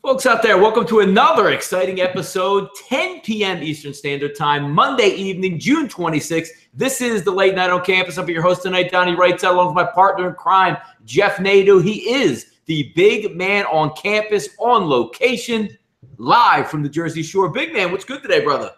Folks out there, welcome to another exciting episode, 10 p.m. Eastern Standard Time, Monday evening, June 26th. This is the Late Night on Campus. I'm your host tonight, Donnie Rightside, along with my partner in crime, Jeff Nadu. He is the big man on campus, on location, live from the Jersey Shore. Big man, what's good today, brother?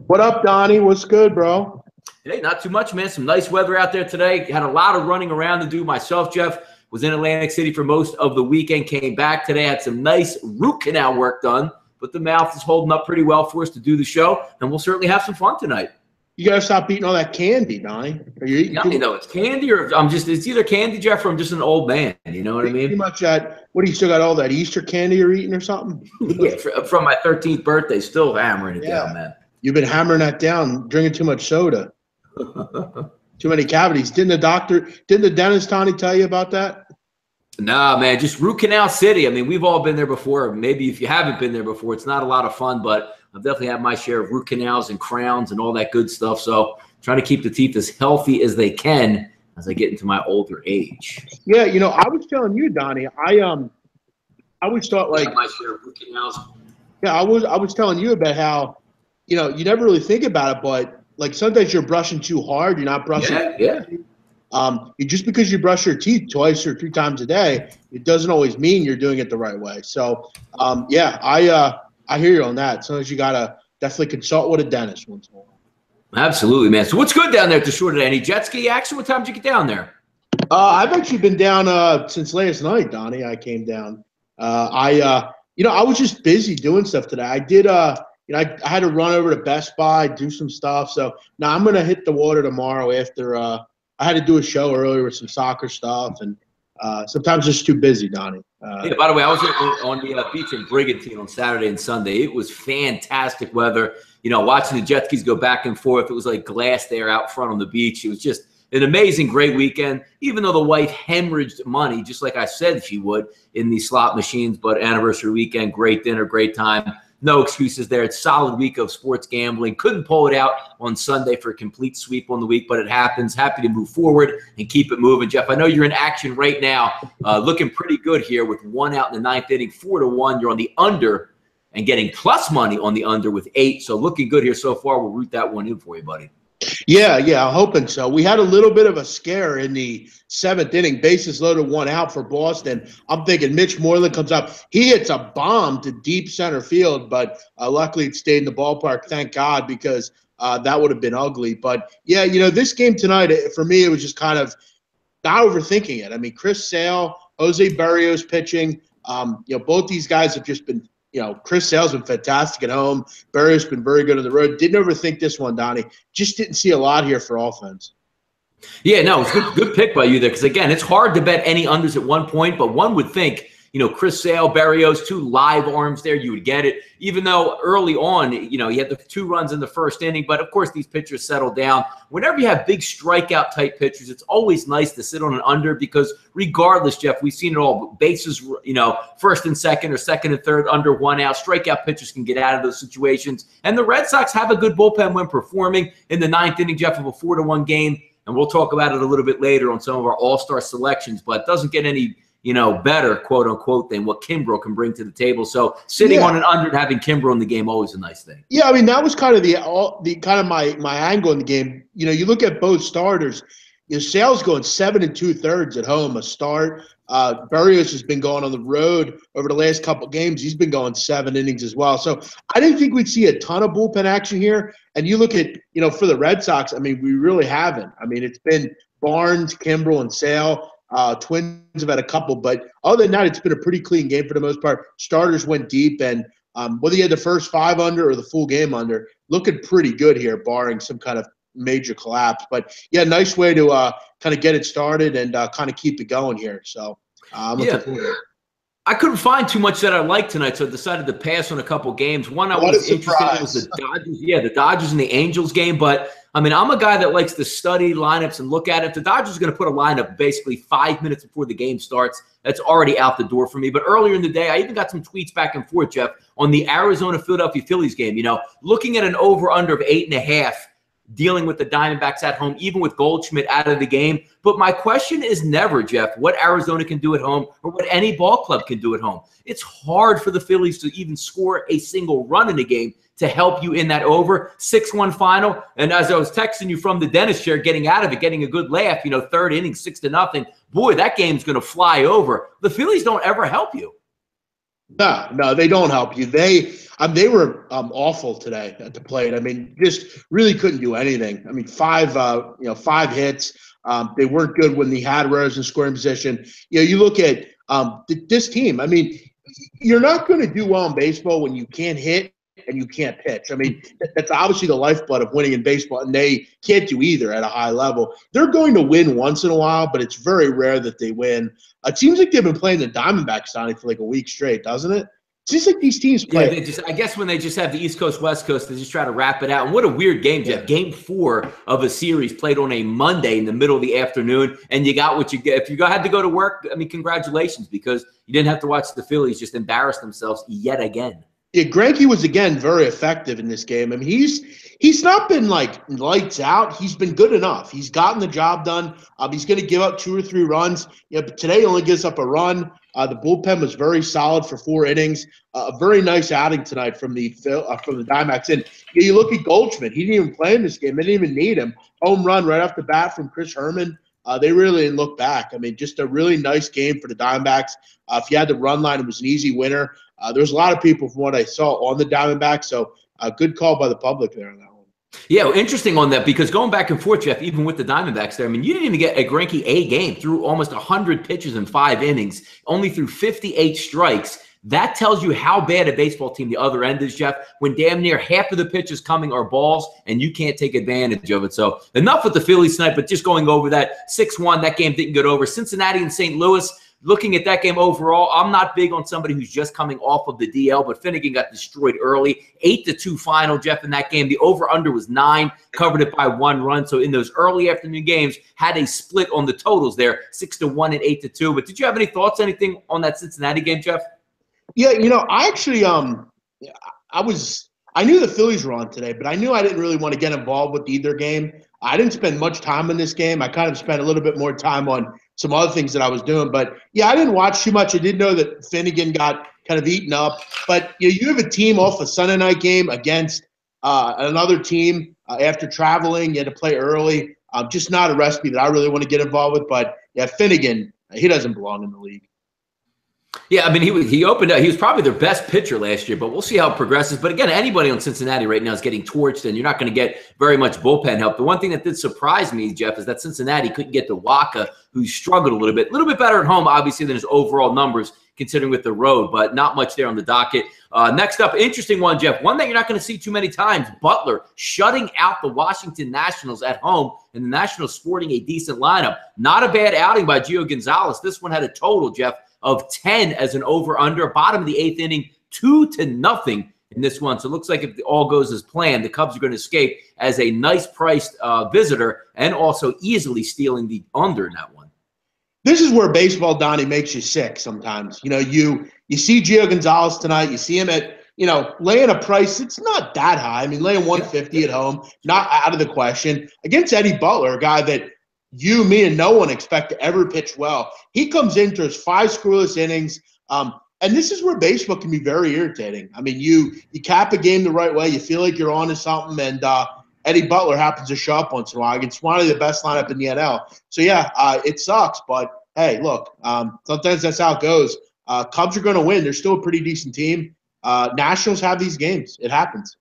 What up, Donnie? What's good, bro? Hey, not too much, man. Some nice weather out there today. Had a lot of running around to do myself, Jeff. Was in Atlantic City for most of the weekend, came back today, had some nice root canal work done, but the mouth is holding up pretty well for us to do the show, and we'll certainly have some fun tonight. You got to stop eating all that candy, Donnie. Are you eating? You know, it's candy or it's either candy, Jeff, or I'm just an old man. You know what I mean? Pretty much that. What do you still got all that Easter candy you're eating or something? Yeah, from my 13th birthday, still hammering it down, man. You've been hammering that down, drinking too much soda. Too many cavities. Didn't the dentist, Tony, tell you about that? Nah, man, just root canal city. I mean, we've all been there before. Maybe if you haven't been there before, it's not a lot of fun, but I've definitely had my share of root canals and crowns and all that good stuff. So trying to keep the teeth as healthy as they can as I get into my older age. Yeah, you know, I was telling you, Donnie, I always thought like my share of root canals. Yeah, I was telling you about how, you know, you never really think about it, but like sometimes you're brushing too hard. You're not brushing. Yeah. Just because you brush your teeth twice or three times a day, it doesn't always mean you're doing it the right way. So, yeah, I hear you on that. Sometimes you gotta definitely consult with a dentist once in a while. Absolutely, man. So what's good down there at the shore today? Any jet ski action? What time did you get down there? I've actually been down since last night, Donnie. I came down. I was just busy doing stuff today. I did. I had to run over to Best Buy, do some stuff. So now I'm gonna hit the water tomorrow after. I had to do a show earlier with some soccer stuff, and sometimes it's too busy, Donnie. Yeah, by the way, I was on the beach in Brigantine on Saturday and Sunday. It was fantastic weather. You know, watching the jet skis go back and forth. It was like glass there out front on the beach. It was just an amazing, great weekend, even though the wife hemorrhaged money, just like I said she would, in these slot machines. But anniversary weekend, great dinner, great time. No excuses there. It's a solid week of sports gambling. Couldn't pull it out on Sunday for a complete sweep on the week, but it happens. Happy to move forward and keep it moving. Jeff, I know you're in action right now, looking pretty good here with one out in the ninth inning, 4-1. You're on the under and getting plus money on the under with 8. So looking good here so far. We'll root that one in for you, buddy. Yeah, I'm hoping so. We had a little bit of a scare in the 7th inning, bases loaded, 1 out for Boston. I'm thinking Mitch Moreland comes up. He hits a bomb to deep center field, but luckily it stayed in the ballpark, thank God, because that would have been ugly. But, yeah, you know, this game tonight, for me, it was just kind of not overthinking it. I mean, Chris Sale, Jose Berrios pitching, both these guys have just been, Chris Sale's been fantastic at home. Berrios been very good on the road. Didn't overthink this one, Donnie. Just didn't see a lot here for offense. Yeah, no, it's good pick by you there because, again, it's hard to bet any unders at one point, but one would think, Chris Sale, Berrios, 2 live arms there, you would get it. Even though early on, you had the 2 runs in the first inning, but, of course, these pitchers settle down. Whenever you have big strikeout-type pitchers, it's always nice to sit on an under because regardless, Jeff, we've seen it all. Bases, first and second or second and third, under 1 out. Strikeout pitchers can get out of those situations. And the Red Sox have a good bullpen when performing in the 9th inning, Jeff, of a 4-1 game. And we'll talk about it a little bit later on some of our all-star selections, but it doesn't get any better, quote unquote, than what Kimbrough can bring to the table. So sitting on an under and having Kimbrough in the game, always a nice thing. Yeah, I mean, that was kind of the kind of my angle in the game. You look at both starters. Sale's going 7 2/3 at home, a start. Berrios has been going on the road over the last couple of games. He's been going 7 innings as well. So I didn't think we'd see a ton of bullpen action here. And you look at, for the Red Sox, I mean, we really haven't. I mean, it's been Barnes, Kimbrough, and Sale. Twins have had a couple, but other than that, it's been a pretty clean game for the most part. Starters went deep, and whether you had the first 5 under or the full game under, looking pretty good here, barring some kind of major collapse. But, yeah, nice way to kind of get it started and kind of keep it going here. So I'm looking forward to it. I couldn't find too much that I liked tonight, so I decided to pass on a couple games. One I was interested in was the Dodgers. Yeah, the Dodgers and the Angels game. But, I mean, I'm a guy that likes to study lineups and look at it. If the Dodgers are going to put a lineup basically 5 minutes before the game starts, that's already out the door for me. But earlier in the day, I even got some tweets back and forth, Jeff, on the Arizona-Philadelphia Phillies game. Looking at an over-under of 8.5, dealing with the Diamondbacks at home, even with Goldschmidt out of the game. But my question is never, Jeff, what Arizona can do at home or what any ball club can do at home. It's hard for the Phillies to even score a single run in a game to help you in that over 6-1 final. And as I was texting you from the dentist chair, getting out of it, getting a good laugh, third inning, 6-0. Boy, that game's going to fly over. The Phillies don't ever help you. No, they don't help you. They were awful today at the plate. I mean, just really couldn't do anything. I mean, five hits. They weren't good when they had runners in scoring position. You look at this team. I mean, you're not going to do well in baseball when you can't hit and you can't pitch. I mean, that's obviously the lifeblood of winning in baseball, and they can't do either at a high level. They're going to win once in a while, but it's very rare that they win. It seems like they've been playing the Diamondbacks, Donnie, for like a week straight, doesn't it? It seems like these teams play. Yeah, I guess when they just have the East Coast, West Coast, they just try to wrap it out. And what a weird game, Jeff. Yeah. Game 4 of a series played on a Monday in the middle of the afternoon, and you got what you get. If you had to go to work, I mean, congratulations, because you didn't have to watch the Phillies just embarrass themselves yet again. Yeah, Greinke was, again, very effective in this game. I mean, he's not been, like, lights out. He's been good enough. He's gotten the job done. He's going to give up 2 or 3 runs. But today he only gives up a run. The bullpen was very solid for 4 innings. A very nice outing tonight from the Diamondbacks. And you look at Goldschmidt. He didn't even play in this game. They didn't even need him. Home run right off the bat from Chris Herman. They really didn't look back. I mean, just a really nice game for the Diamondbacks. If you had the run line, it was an easy winner. There's a lot of people from what I saw on the Diamondbacks, so a good call by the public there on that one. Yeah, well, interesting on that, because going back and forth, Jeff, even with the Diamondbacks there, I mean, you didn't even get a Greinke A game through almost 100 pitches in 5 innings, only through 58 strikes. That tells you how bad a baseball team the other end is, Jeff, when damn near half of the pitches coming are balls and you can't take advantage of it. So enough with the Phillies tonight, but just going over that 6-1, that game didn't get over. Cincinnati and St. Louis, looking at that game overall, I'm not big on somebody who's just coming off of the DL, but Finnegan got destroyed early. 8-2 final, Jeff, in that game. The over-under was 9, covered it by 1 run. So in those early afternoon games, had a split on the totals there, 6-1 and 8-2. But did you have any thoughts, anything on that Cincinnati game, Jeff? Yeah, I actually I knew the Phillies were on today, but I knew I didn't really want to get involved with either game. I didn't spend much time in this game. I kind of spent a little bit more time on some other things that I was doing. But, yeah, I didn't watch too much. I did know that Finnegan got kind of eaten up. But you have a team off a Sunday night game against another team after traveling. You had to play early. Just not a recipe that I really want to get involved with. But, yeah, Finnegan, he doesn't belong in the league. Yeah, I mean, he opened up. He was probably their best pitcher last year, but we'll see how it progresses. But again, anybody on Cincinnati right now is getting torched, and you're not going to get very much bullpen help. The one thing that did surprise me, Jeff, is that Cincinnati couldn't get to Waka, who struggled a little bit better at home, obviously, than his overall numbers, considering with the road, but not much there on the docket. Next up, interesting one, Jeff, one that you're not going to see too many times, Butler shutting out the Washington Nationals at home, and the Nationals sporting a decent lineup. Not a bad outing by Gio Gonzalez. This one had a total, Jeff, of 10 as an over-under. Bottom of the 8th inning, 2-0 in this one. So it looks like if all goes as planned, the Cubs are going to escape as a nice-priced visitor and also easily stealing the under in that one. This is where baseball, Donnie, makes you sick sometimes. You see Gio Gonzalez tonight. You see him at, laying a price. It's not that high. I mean, laying 150 at home, not out of the question. Against Eddie Butler, a guy that you, me, and no one expect to ever pitch well. He comes into his 5 scoreless innings, and this is where baseball can be very irritating. I mean, you cap a game the right way. You feel like you're on to something, and Eddie Butler happens to show up once in a while. It's one of the best lineup in the NL. So, yeah, it sucks, but, hey, look, sometimes that's how it goes. Cubs are going to win. They're still a pretty decent team. Nationals have these games. It happens.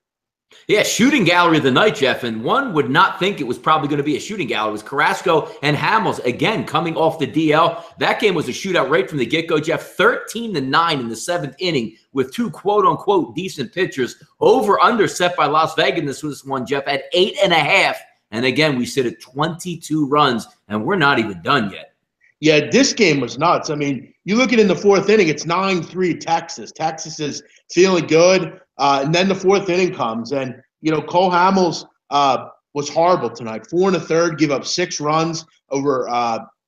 Yeah, shooting gallery of the night, Jeff, and one would not think it was probably going to be a shooting gallery. It was Carrasco and Hamels, again, coming off the DL. That game was a shootout right from the get-go, Jeff, 13-9 in the 7th inning with 2 quote-unquote decent pitchers. Over-under set by Las Vegas. This was one, Jeff, at 8.5. And again, we sit at 22 runs, and we're not even done yet. Yeah, this game was nuts. I mean, you look at it in the 4th inning, it's 9-3 Texas. Texas is feeling good. And then the 4th inning comes, and, Cole Hamels was horrible tonight. 4 1/3, give up 6 runs over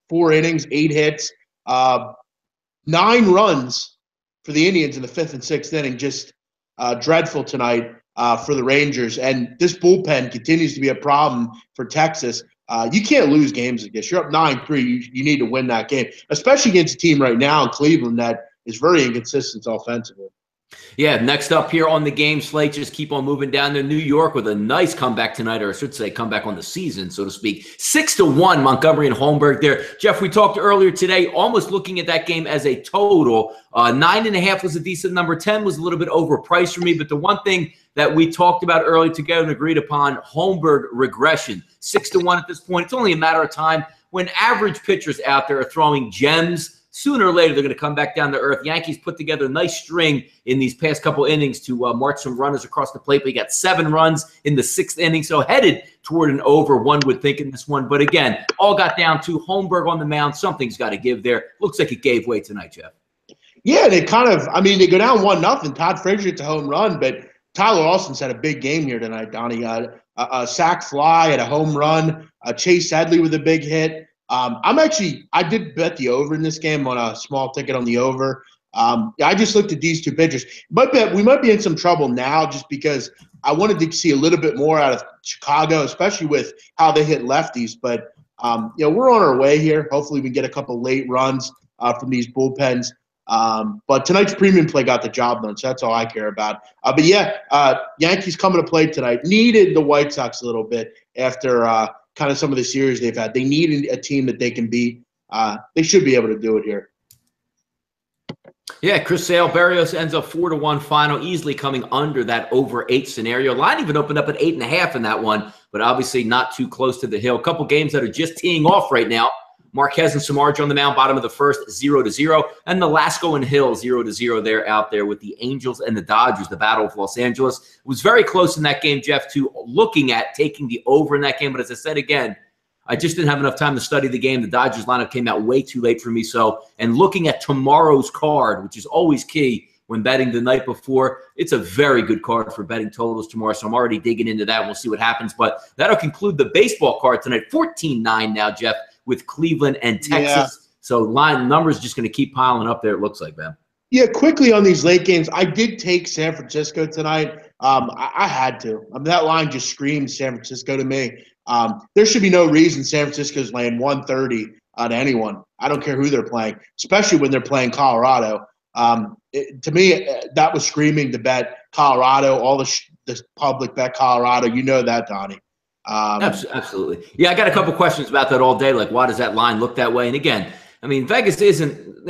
4 innings, 8 hits. 9 runs for the Indians in the 5th and 6th inning, just dreadful tonight. for the Rangers, and this bullpen continues to be a problem for Texas. You can't lose games like this. You're up 9-3. You need to win that game, especially against a team right now in Cleveland that is very inconsistent offensively. Yeah, next up here on the game slate, just keep on moving down to New York with a nice comeback tonight, or I should say comeback on the season, so to speak. 6-1, Montgomery and Holmberg there. Jeff, we talked earlier today, almost looking at that game as a total. 9.5 was a decent number. 10 was a little bit overpriced for me, but the one thing that we talked about earlier together and agreed upon, Holmberg regression. 6-1 at this point. It's only a matter of time. When average pitchers out there are throwing gems, sooner or later, they're going to come back down to earth. Yankees put together a nice string in these past couple innings to march some runners across the plate. But he got 7 runs in the 6th inning, so headed toward an over, one would think, in this one. But again, all got down to Holmberg on the mound. Something's got to give there. Looks like it gave way tonight, Jeff. Yeah, they kind of – I mean, they go down 1-0. Todd Frazier gets a home run, but Tyler Austin's had a big game here tonight, Donnie. A sac fly and a home run. Chase Headley with a big hit. I did bet the over in this game on a small ticket on the over. I just looked at these two pitchers. We might be in some trouble now just because I wanted to see a little bit more out of Chicago, especially with how they hit lefties. But, we're on our way here. Hopefully we get a couple late runs from these bullpens. But tonight's premium play got the job done, so that's all I care about. Yankees coming to play tonight. Needed the White Sox a little bit after kind of some of the series they've had. They need a team that they can beat. They should be able to do it here. Yeah, Chris Sale, Berrios ends up 4-1 final, easily coming under that over 8 scenario. Line even opened up at 8.5 in that one, but obviously not too close to the hill. A couple games that are just teeing off right now. Marquez and Samardzija on the mound, bottom of the first, 0-0. And Nolasco and Hill, 0-0 there out there with the Angels and the Dodgers, the Battle of Los Angeles. It was very close in that game, Jeff, to looking at taking the over in that game. But as I said again, I just didn't have enough time to study the game. The Dodgers lineup came out way too late for me. And looking at tomorrow's card, which is always key when betting the night before, it's a very good card for betting totals tomorrow. So I'm already digging into that. We'll see what happens. But that'll conclude the baseball card tonight. 14-9 now, Jeff, with Cleveland and Texas. Yeah. So line numbers just going to keep piling up there, it looks like, man. Yeah, quickly on these late games, I did take San Francisco tonight. I had to. That line just screams San Francisco to me. There should be no reason San Francisco's laying 130 to anyone. I don't care who they're playing, especially when they're playing Colorado. To me, that was screaming to bet Colorado. All the public bet Colorado. You know that, Donnie. Absolutely. Yeah, I got a couple questions about that all day. Like, why does that line look that way? And again, I mean, Vegas they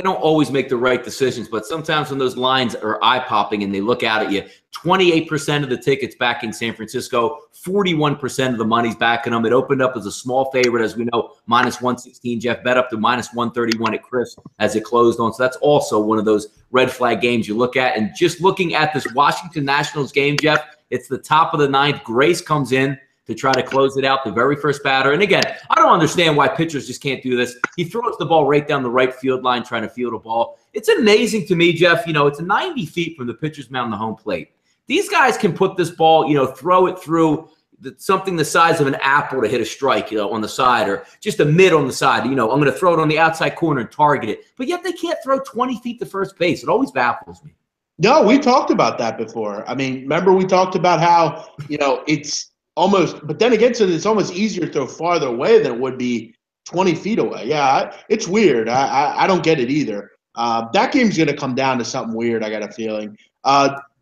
don't always make the right decisions, but sometimes when those lines are eye-popping and they look out at you, 28% of the tickets backing San Francisco, 41% of the money's backing them. It opened up as a small favorite, as we know, -116. Jeff bet up to -131 at Chris as it closed on. So that's also one of those red flag games you look at. And just looking at this Washington Nationals game, Jeff, it's the top of the 9th. Grace comes in to try to close it out, the very first batter. And again, I don't understand why pitchers just can't do this. He throws the ball right down the right field line trying to field a ball. It's amazing to me, Jeff. It's 90 feet from the pitcher's mound to the home plate. These guys can put this ball, throw it through something the size of an apple to hit a strike, on the side, or just a mid on the side. I'm going to throw it on the outside corner and target it. But yet they can't throw 20 feet to first base. It always baffles me. No, we talked about that before. I mean, remember we talked about how, it's almost, but then again, so it's almost easier to throw farther away than it would be 20 feet away. Yeah, it's weird. I don't get it either. That game's going to come down to something weird, I got a feeling.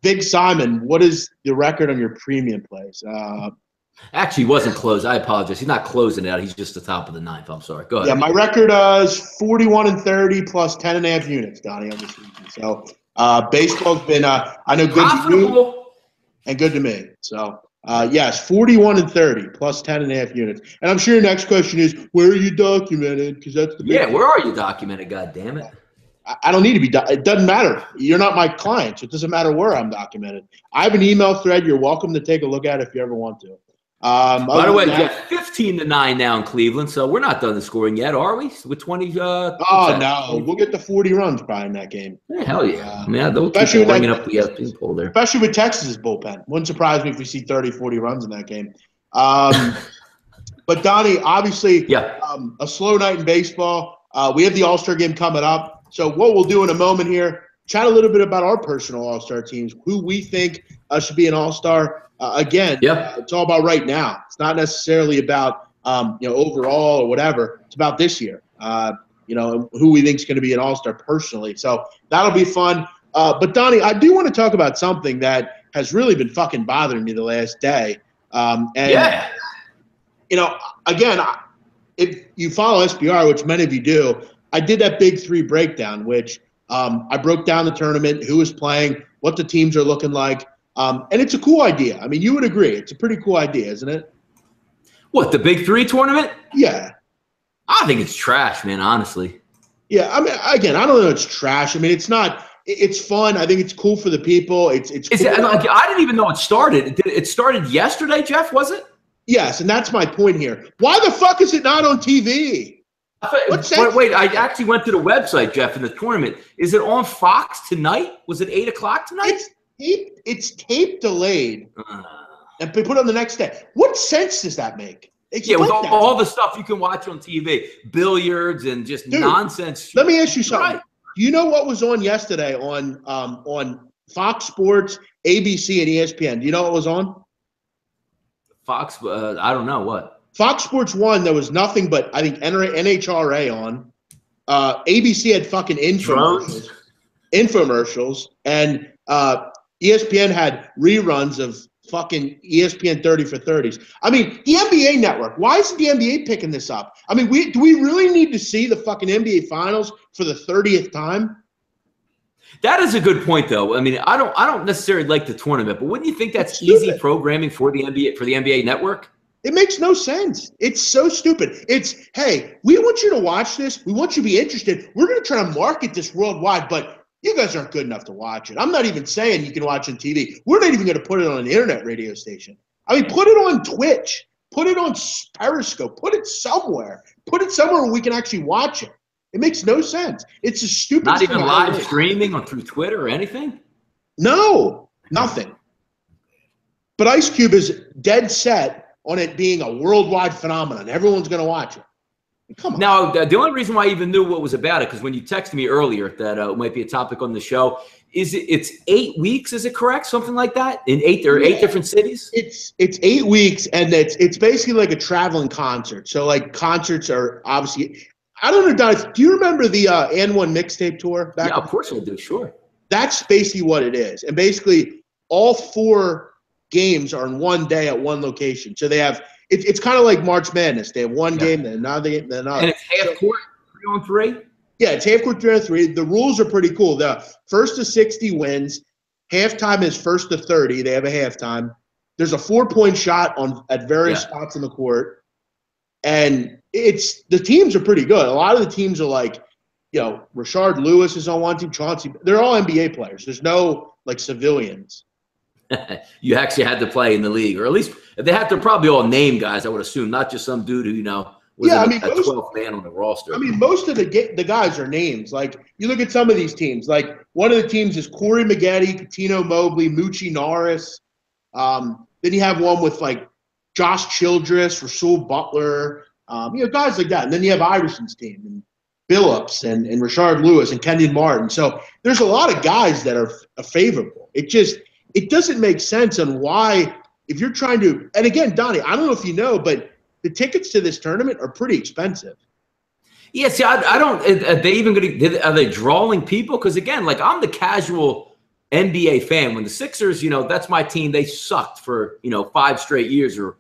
Big Simon, what is the record on your premium plays? Actually, he wasn't closed. I apologize. He's not closing it out. He's just the top of the 9th. I'm sorry. Go ahead. Yeah, my record is 41-30 plus 10.5 units, Donnie, on this season. So baseball's been, I know, good profitable to you and good to me. So. Yes, 41-30 plus 10.5 units. And I'm sure your next question is, where are you documented? Because that's the big where are you documented? God damn it! I don't need to be. It doesn't matter. You're not my client, so it doesn't matter where I'm documented. I have an email thread. You're welcome to take a look at it if you ever want to. By the way, Jeff, 15-9 now in Cleveland, so we're not done the scoring yet, are we? With 20. Oh no, we'll get to 40 runs probably in that game. Yeah, hell yeah! They'll keep bringing up the poll there. Especially with Texas's bullpen, wouldn't surprise me if we see 30, 40 runs in that game. But Donnie, obviously, a slow night in baseball. We have the All-Star game coming up, so what we'll do in a moment here. chat a little bit about our personal All-Star teams, who we think should be an All-Star. Again, it's all about right now. It's not necessarily about overall or whatever. It's about this year. Who we think is going to be an All-Star personally. So that'll be fun. But Donnie, I do want to talk about something that has really been fucking bothering me the last day. Again, if you follow SBR, which many of you do, I did that Big Three breakdown, which I broke down the tournament, who is playing, what the teams are looking like. And it's a cool idea. I mean, you would agree. It's a pretty cool idea, isn't it? What, the Big Three tournament? Yeah. I think it's trash, man, honestly. Yeah, I mean, again, I don't know it's trash. I mean, it's not – it's fun. I think it's cool for the people. It's cool. I didn't even know it started. It started yesterday, Jeff, was it? Yes, and that's my point here. Why the fuck is it not on TV? Wait, I actually went to the website, Jeff, in the tournament. Is it on Fox tonight? Was it 8 o'clock tonight? It's tape delayed and put on the next day. What sense does that make? Explain with all the stuff you can watch on TV, billiards and just nonsense. Let me ask you something. Right. Do you know what was on yesterday on Fox Sports, ABC, and ESPN? Do you know what was on? Fox, I don't know what. Fox Sports 1, there was nothing but, I think, NHRA on. ABC had fucking infomercials, and ESPN had reruns of fucking ESPN 30 for 30s. I mean, the NBA network, why isn't the NBA picking this up? I mean, do we really need to see the fucking NBA finals for the 30th time? That is a good point, though. I mean, I don't necessarily like the tournament, but wouldn't you think that's easy programming for the NBA network? It makes no sense. It's so stupid. It's, hey, we want you to watch this. We want you to be interested. We're going to try to market this worldwide, but you guys aren't good enough to watch it. I'm not even saying you can watch it on TV. We're not even going to put it on an internet radio station. I mean, put it on Twitch. Put it on Periscope. Put it somewhere. Put it somewhere where we can actually watch it. It makes no sense. It's a stupid. Not even live streaming through Twitter or anything? No, nothing. But Ice Cube is dead set on it being a worldwide phenomenon. Everyone's going to watch it. Come on. Now, the only reason why I even knew what was about it, because when you texted me earlier that it might be a topic on the show, it's 8 weeks, is it correct? Something like that? In eight different cities? It's 8 weeks, and it's basically like a traveling concert. So, like, concerts are obviously – I don't know, guys, do you remember the N1 mixtape tour? Yeah, of course I do, sure. That's basically what it is. And basically, all 4 games are in one day at one location. So they have – it's kind of like March Madness. They have one game, then another game, then another. And it's half court, 3-on-3? Yeah, it's half court, 3-on-3. The rules are pretty cool. The first to 60 wins. Halftime is first to 30. They have a halftime. There's a 4-point shot at various spots in the court. And the teams are pretty good. A lot of the teams are like, Rashard Lewis is on one team, Chauncey. They're all NBA players. There's no, like, civilians. You actually had to play in the league, or at least they have to probably all name guys, I would assume, not just some dude who, was a 12th man on the roster. I mean, most of the guys are names. Like, you look at some of these teams. Like, one of the teams is Corey Maggette, Patino Mobley, Moochie Norris. Then you have one with, like, Josh Childress, Rasul Butler, guys like that. And then you have Iverson's team, and Billups, and Rashard Lewis, and Kenyon Martin. So there's a lot of guys that are favorable. It doesn't make sense on why, if you're trying to – and again, Donnie, I don't know if you know, but the tickets to this tournament are pretty expensive. Yeah, see, I don't – are they drawing people? Because, again, like, I'm the casual NBA fan. When the Sixers, that's my team, they sucked for, 5 straight years or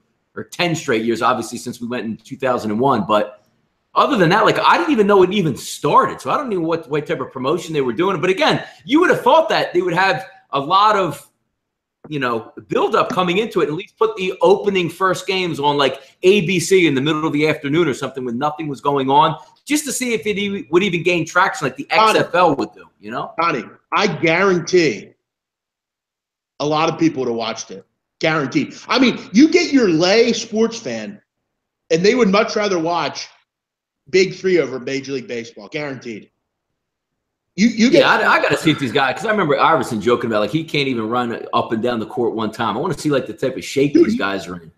10 straight years, obviously, since we went in 2001. But other than that, like, I didn't even know it even started. So I don't know what type of promotion they were doing. But, again, you would have thought that they would have a lot of – build-up coming into it, at least put the opening first games on like ABC in the middle of the afternoon or something when nothing was going on, just to see if it would even gain traction like the XFL would do, Donnie, I guarantee a lot of people would have watched it. Guaranteed. I mean, you get your lay sports fan, and they would much rather watch Big Three over Major League Baseball. Guaranteed. I got to see if these guys, because I remember Iverson joking about, like, he can't even run up and down the court one time. I want to see, like, the type of shape these guys are in.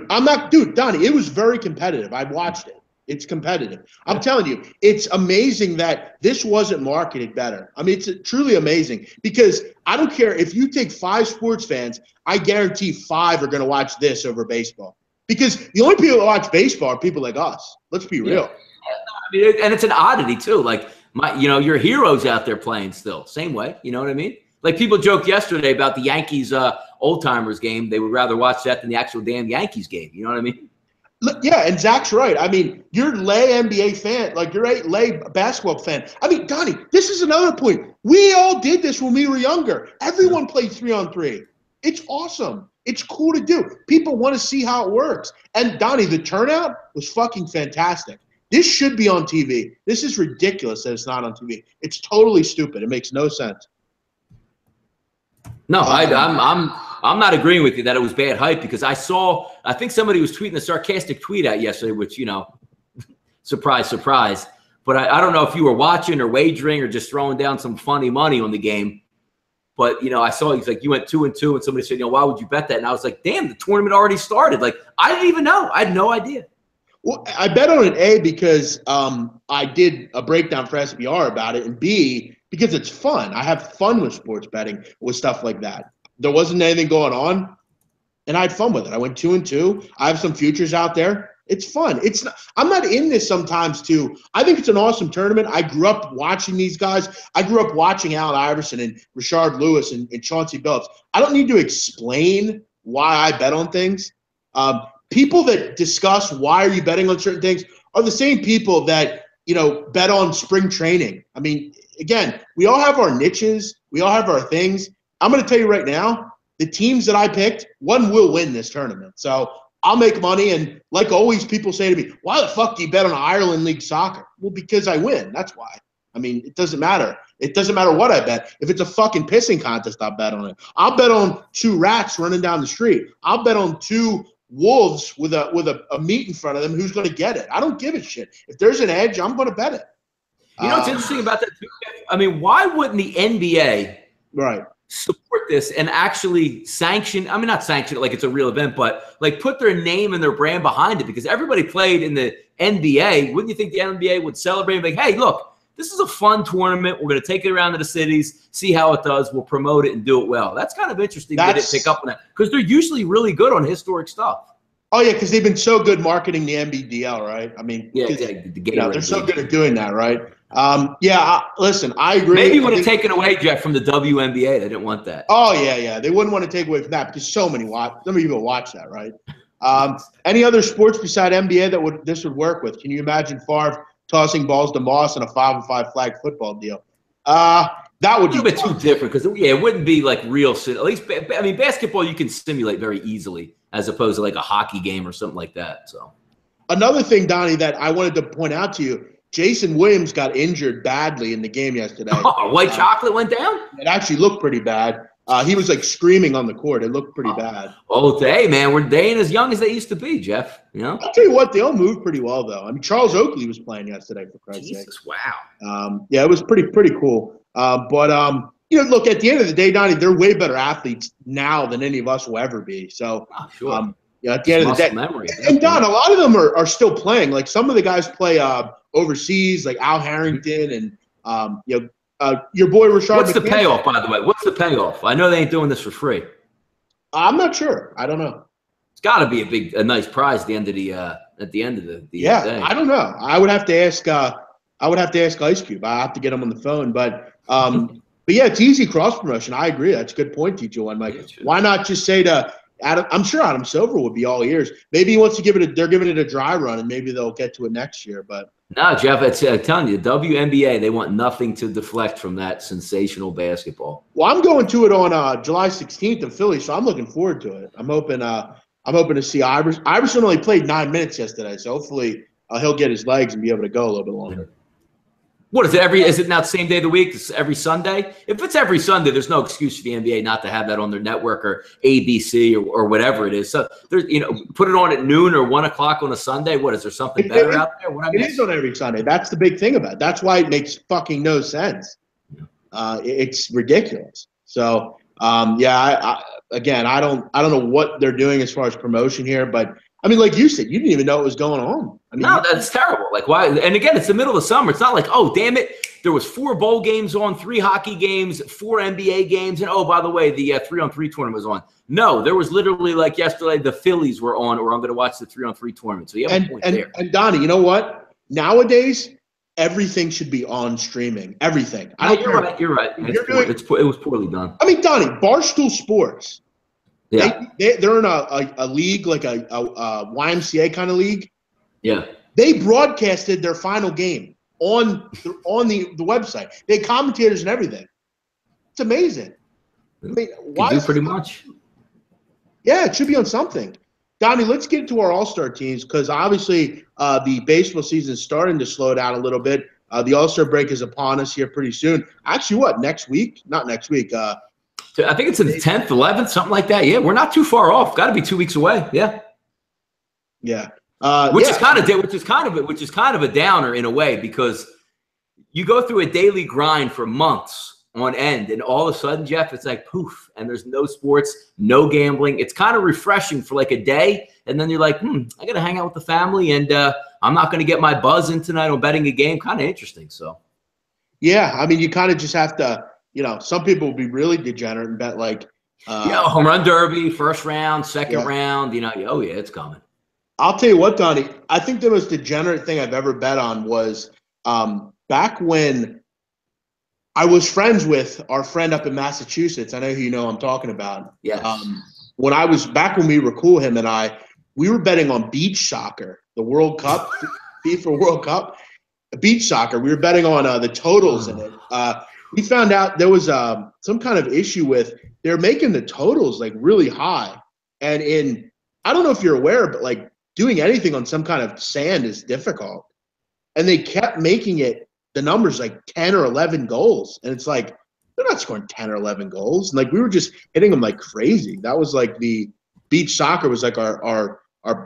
Donnie, it was very competitive. I watched it. It's competitive. I'm telling you, it's amazing that this wasn't marketed better. I mean, it's truly amazing because I don't care if you take 5 sports fans, I guarantee 5 are going to watch this over baseball. Because the only people that watch baseball are people like us. Let's be real. I mean, and it's an oddity too. Like your heroes out there playing still, same way. You know what I mean? Like people joked yesterday about the Yankees old timers game. They would rather watch that than the actual damn Yankees game. You know what I mean? Yeah, and Zach's right. I mean, you're lay NBA fan, like you're a lay basketball fan. I mean, Donnie, this is another point. We all did this when we were younger. Everyone played 3-on-3. It's awesome. It's cool to do. People want to see how it works. And Donnie, the turnout was fucking fantastic. This should be on TV. This is ridiculous that it's not on TV. It's totally stupid. It makes no sense. No, I'm not agreeing with you that it was bad hype because I think somebody was tweeting a sarcastic tweet out yesterday, which, surprise, surprise. But I don't know if you were watching or wagering or just throwing down some funny money on the game. But, I saw he's like, you went 2-2 and somebody said, why would you bet that? And I was like, damn, the tournament already started. Like, I didn't even know. I had no idea. Well, I bet on it, because I did a breakdown for SBR about it, and B, because it's fun. I have fun with sports betting with stuff like that. There wasn't anything going on, and I had fun with it. I went 2-2. I have some futures out there. It's fun. I'm not in this sometimes too. I think it's an awesome tournament. I grew up watching these guys. I grew up watching Allen Iverson and Rashard Lewis and Chauncey Billups. I don't need to explain why I bet on things. People that discuss why are you betting on certain things are the same people that, bet on spring training. I mean, again, we all have our niches. We all have our things. I'm going to tell you right now, the teams that I picked, one will win this tournament. So I'll make money. And like always, people say to me, why the fuck do you bet on Ireland League soccer? Well, because I win. That's why. I mean, it doesn't matter. It doesn't matter what I bet. If it's a fucking pissing contest, I'll bet on it. I'll bet on 2 rats running down the street. I'll bet on 2 wolves with a meat in front of them. Who's going to get it? I don't give a shit. If there's an edge, I'm going to bet it. What's interesting about that too? I mean, why wouldn't the NBA support this and actually sanction? I mean, not sanction it like it's a real event, but like put their name and their brand behind it, because everybody played in the NBA. Wouldn't you think the NBA would celebrate and be like, hey, look, this is a fun tournament. We're going to take it around to the cities, see how it does. We'll promote it and do it well. That's kind of interesting that they pick up on that, because they're usually really good on historic stuff. Oh, yeah, because they've been so good marketing the NBDL, right? I mean, they're so good at doing that, right? Listen, I agree. Maybe would have taken away, Jeff, from the WNBA. They didn't want that. Oh, yeah. They wouldn't want to take away from that because so many people watch that, right? Any other sports beside NBA that this would work with? Can you imagine Favre tossing balls to Moss in a 5-on-5 flag football deal? That would be a little bit too different because, it wouldn't be like real. At least, I mean, basketball you can simulate very easily as opposed to like a hockey game or something like that. So, another thing, Donnie, that I wanted to point out to you, Jason Williams got injured badly in the game yesterday. Oh, white chocolate went down? It actually looked pretty bad. He was like screaming on the court. It looked pretty bad. Oh, they ain't as young as they used to be, Jeff. I'll tell you what, they all moved pretty well, though. I mean, Charles Oakley was playing yesterday, for Christ's sake. Wow. It was pretty cool. Look, at the end of the day, Donnie, they're way better athletes now than any of us will ever be. So, sure. At the end of the day, and Don, a lot of them are still playing. Like some of the guys play overseas, like Al Harrington and your boy Rashard. What's the payoff, by the way? What's the payoff? I know they ain't doing this for free. I'm not sure. I don't know. It's got to be a nice prize at the end of the day. I don't know. I would have to ask. Ice Cube. I have to get him on the phone, but yeah, it's easy cross promotion. I agree. That's a good point, TJ. Mike. Why not just say to Adam? I'm sure Adam Silver would be all ears. Maybe he wants to they're giving it a dry run, and maybe they'll get to it next year. But no, Jeff, I'm telling you, the WNBA, they want nothing to deflect from that sensational basketball. Well, I'm going to it on July 16th in Philly, so I'm looking forward to it. I'm hoping to see Iverson. Iverson only played 9 minutes yesterday, so hopefully he'll get his legs and be able to go a little bit longer. What is it? Is it now the same day of the week? It's every Sunday? If it's every Sunday, there's no excuse for the NBA not to have that on their network or ABC or whatever it is. So there's, put it on at noon or 1 o'clock on a Sunday. What is there something better out there? It is on every Sunday. That's the big thing about it. That's why it makes fucking no sense. It's ridiculous. So again, I don't know what they're doing as far as promotion here, but I mean, like you said, you didn't even know what was going on. I mean, no, that's terrible. Like, why? And again, it's the middle of the summer. It's not like, oh, damn it, there was 4 bowl games on, 3 hockey games, 4 NBA games, and oh, by the way, the 3-on-3 tournament was on. No, there was literally like yesterday, the Phillies were on, or I'm going to watch the 3-on-3 tournament. So you have a point there. And Donnie, you know what? Nowadays, everything should be on streaming. Everything. You're right. It was poorly done. I mean, Donnie, Barstool Sports. Yeah. They're in a league, like a YMCA kind of league. Yeah. They broadcasted their final game on the website. They had commentators and everything. It's amazing. I mean, why? Pretty much. Yeah, it should be on something. Donnie, let's get into our All-Star teams because obviously the baseball season is starting to slow down a little bit. The All-Star break is upon us here pretty soon. Actually, what, next week? Not next week. I think it's the 10th, 11th, something like that. Yeah, we're not too far off. Got to be 2 weeks away. Yeah. Yeah. Which is kind of a downer in a way because you go through a daily grind for months on end, and all of a sudden, Jeff, it's like poof, and there's no sports, no gambling. It's kind of refreshing for like a day, and then you're like, I got to hang out with the family, and I'm not going to get my buzz in tonight on betting a game. Kind of interesting. So. Yeah, I mean, you kind of just have to. You know, some people will be really degenerate and bet like home run derby, first round, second round, you know, oh yeah, it's coming. I'll tell you what, Donnie, I think the most degenerate thing I've ever bet on was back when I was friends with our friend up in Massachusetts. I know who you know I'm talking about. Yes. When we were cool, him and we were betting on beach soccer, the World Cup, FIFA World Cup, beach soccer. We were betting on the totals in it. We found out there was some kind of issue with they're making the totals like really high. And I don't know if you're aware, but like doing anything on some kind of sand is difficult. And they kept making it the numbers like 10 or 11 goals. And it's like, they're not scoring 10 or 11 goals. And like we were just hitting them like crazy. That was like the beach soccer was like our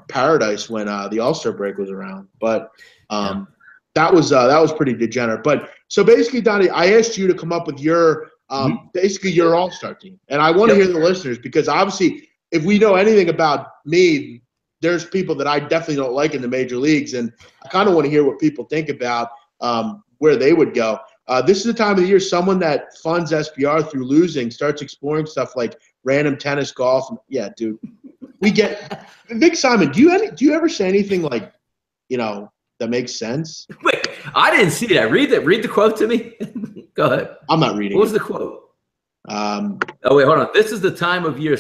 paradise when the All-Star break was around. But that was pretty degenerate. But so basically, Donnie, I asked you to come up with your basically your All-Star team, and I want to hear the listeners because obviously, if we know anything about me, there's people that I definitely don't like in the major leagues, and I kind of want to hear what people think about where they would go. This is the time of the year someone that funds SBR through losing starts exploring stuff like random tennis, golf. Yeah, dude, we get Vic Simon. Do you ever say anything like, you know? That makes sense. Wait, I didn't see that. Read the quote to me. Go ahead. I'm not reading. What was the quote? Oh wait, hold on. This is the time of year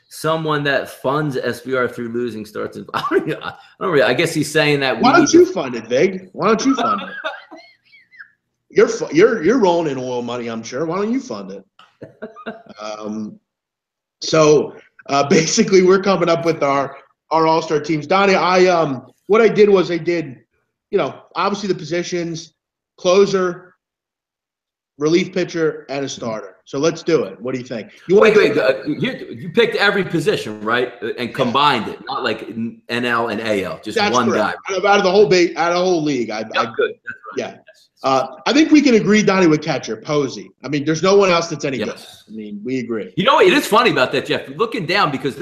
someone that funds SBR through losing starts. I don't really. I guess he's saying that. Why don't you fund it, Vig? Why don't you fund it? You're rolling in oil money, I'm sure. Why don't you fund it? So basically, we're coming up with our All-Star teams. Donnie, what I did was you know, obviously the positions, closer, relief pitcher, and a starter. So let's do it. What do you think? You picked every position, right? And combined it, not like NL and AL, just That's one correct. guy. Out of the whole league, good. That's right. Yeah. I think we can agree, Donnie, with catcher, Posey. I mean, there's no one else that's any good. I mean, we agree. You know what? It is funny about that, Jeff. Looking down because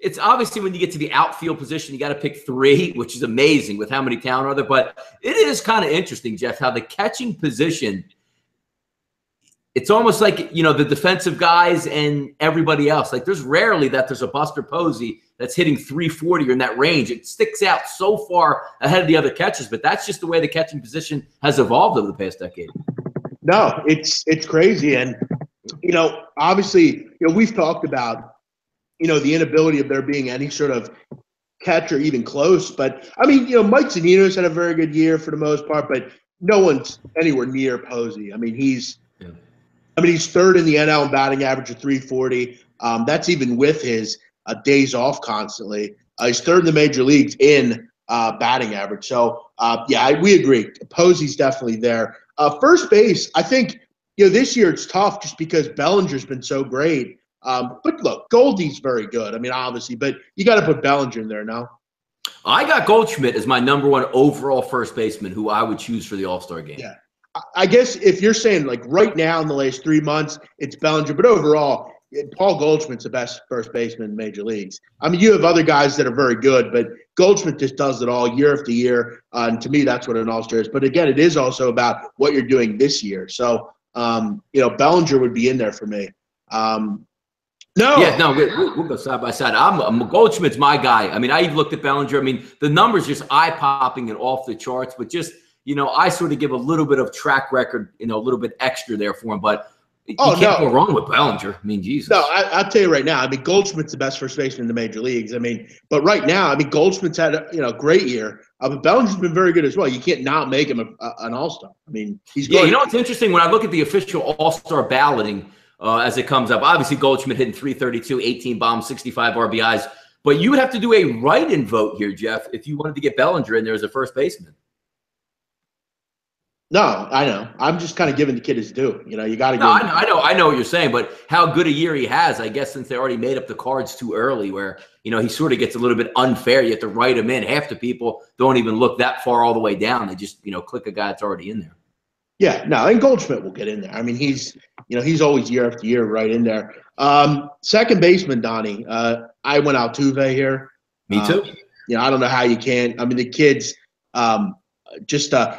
it's obviously when you get to the outfield position, you got to pick 3, which is amazing with how many talent are there. But it is kind of interesting, Jeff, how the catching position, it's almost like, you know, the defensive guys and everybody else. Like there's rarely that there's a Buster Posey that's hitting 340 or in that range. It sticks out so far ahead of the other catchers, but that's just the way the catching position has evolved over the past decade. No, it's crazy. And, you know, obviously, you know, we've talked about, you know, the inability of there being any sort of catcher even close. But, I mean, you know, Mike Zunino's had a very good year for the most part, but no one's anywhere near Posey. I mean, he's third in the NL in batting average of 340. That's even with his days off constantly. He's third in the major leagues in batting average. So, we agree. Posey's definitely there. First base, I think, you know, this year it's tough just because Bellinger's been so great. But look, Goldie's very good. I mean, obviously, but you got to put Bellinger in there now. I got Goldschmidt as my number 1 overall first baseman who I would choose for the All-Star game. Yeah. I guess if you're saying like right now in the last 3 months, it's Bellinger. But overall, Paul Goldschmidt's the best first baseman in major leagues. I mean, you have other guys that are very good, but Goldschmidt just does it all year after year. And to me, that's what an all-star is. But again, it is also about what you're doing this year. So, Bellinger would be in there for me. No. Yeah, no, we'll go side by side. Goldschmidt's my guy. I mean, I even looked at Bellinger. I mean, the numbers just eye-popping and off the charts, but just, I sort of give a little bit of track record, a little bit extra there for him. But you can't go wrong with Bellinger. I mean, Jesus. No, I'll tell you right now. I mean, Goldschmidt's the best first baseman in the major leagues. I mean, but right now, I mean, Goldschmidt's had a great year. But Bellinger's been very good as well. You can't not make him an all-star. I mean, he's good. Yeah, it's interesting when I look at the official all-star balloting as it comes up. Obviously, Goldschmidt hitting 332, 18 bombs, 65 RBIs. But you would have to do a write-in vote here, Jeff, if you wanted to get Bellinger in there as a first baseman. No, I know. I'm just kind of giving the kid his due. You got to. No, I know what you're saying, but how good a year he has, I guess, since they already made up the cards too early, where he sort of gets a little bit unfair. You have to write him in. Half the people don't even look that far all the way down. They just click a guy that's already in there. Yeah, no, and Goldschmidt will get in there. I mean, he's always year after year right in there. Second baseman, Donnie. I went Altuve here. Me too. I don't know how you can. I mean, the kids.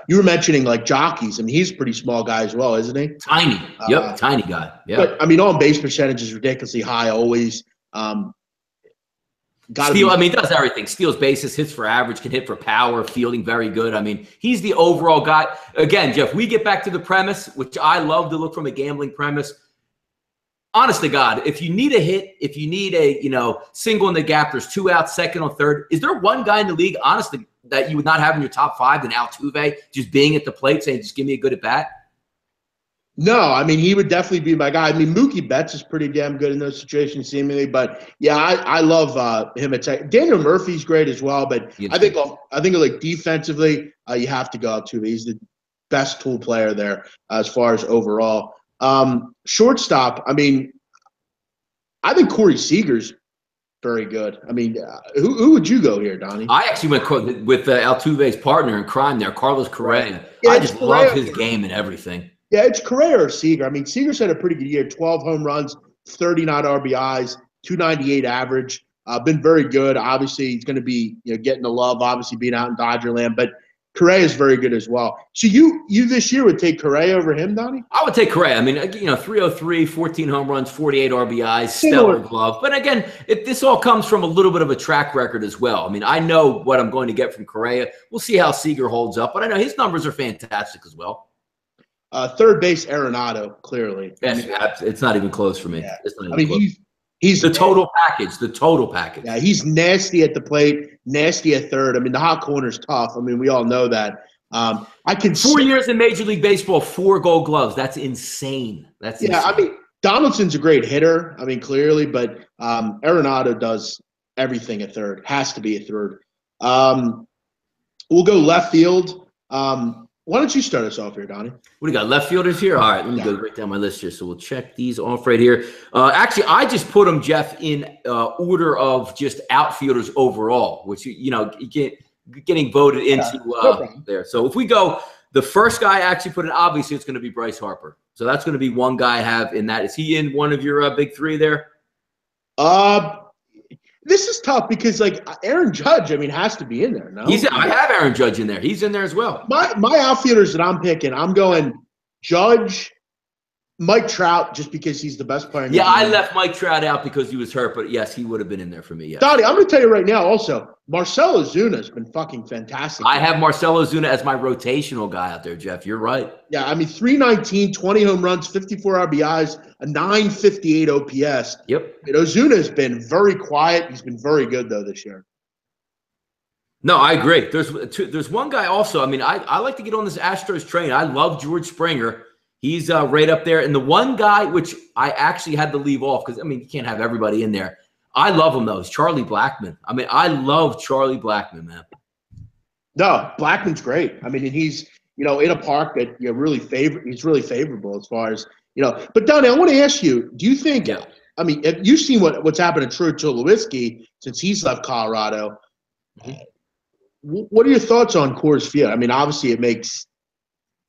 You were mentioning like jockeys. I mean, he's a pretty small guy as well, isn't he? Tiny. Yep, tiny guy. Yeah. But I mean, on base percentage is ridiculously high always. He does everything. Steals bases, hits for average, can hit for power, fielding very good. I mean, he's the overall guy. Again, Jeff, we get back to the premise, which I love to look from a gambling premise. Honest to God, if you need a hit, if you need a single in the gap, there's 2 outs, second or third. Is there one guy in the league, honestly, that you would not have in your top 5 than Altuve, just being at the plate saying, just give me a good at bat? No, I mean, he would definitely be my guy. I mean, Mookie Betts is pretty damn good in those situations, seemingly. But yeah, I love him at second. Daniel Murphy's great as well. But I think like defensively, you have to go Altuve. He's the best tool player there as far as overall. Shortstop, I mean, I think Corey Seager's very good. I mean, who would you go here, Donnie? I actually went with Altuve's partner in crime there, Carlos Correa. Yeah, I just love his game and everything. Yeah, it's Correa or Seager. I mean, Seager's had a pretty good year, 12 home runs, 39 RBIs, 298 average. Been very good. Obviously, he's going to be getting the love, obviously being out in Dodgerland, but Correa is very good as well. So you this year would take Correa over him, Donnie? I would take Correa. I mean, 303, 14 home runs, 48 RBIs, stellar glove. But again, this all comes from a little bit of a track record as well. I mean, I know what I'm going to get from Correa. We'll see how Seager holds up, but I know his numbers are fantastic as well. Third base, Arenado, clearly. Yes, it's not even close for me. Yeah. He's the total package. The total package. Yeah, he's nasty at the plate, nasty at third. I mean, the hot corner's tough. I mean, we all know that. 4 years in Major League Baseball, 4 Gold Gloves. That's insane. Insane. I mean, Donaldson's a great hitter. I mean, clearly, but Arenado does everything at third. Has to be a third. We'll go left field. Why don't you start us off here, Donnie? What do you got? Left fielders here? All right, let me go right down my list here. So we'll check these off right here. Actually, I just put them, Jeff, in order of just outfielders overall, which, you get getting voted into there. So if we go, the first guy I actually put in, obviously, it's going to be Bryce Harper. So that's going to be one guy I have in that. Is he in one of your big 3 there? This is tough because, like, Aaron Judge, I mean, has to be in there. No, I have Aaron Judge in there. He's in there as well. My outfielders that I'm picking, I'm going Judge, Mike Trout, just because he's the best player in the game. I left Mike Trout out because he was hurt, but yes, he would have been in there for me. Yes. Donnie, I'm going to tell you right now also, Marcell Ozuna has been fucking fantastic. I have Marcell Ozuna as my rotational guy out there, Jeff. You're right. Yeah, I mean, 319, 20 home runs, 54 RBIs, a 958 OPS. Yep. And Ozuna has been very quiet. He's been very good, though, this year. No, I agree. There's one guy also. I mean, I like to get on this Astros train. I love George Springer. He's right up there. And the one guy, which I actually had to leave off because, I mean, you can't have everybody in there. I love him, though. It's Charlie Blackmon. I mean, I love Charlie Blackmon, man. No, Blackman's great. I mean, and he's, in a park that he's really favorable as far as, But, Donnie, I want to ask you, do you think, I mean, you've seen what's happened to Troy Tulowitzki since he's left Colorado. Mm-hmm. What are your thoughts on Coors Field? I mean, obviously it makes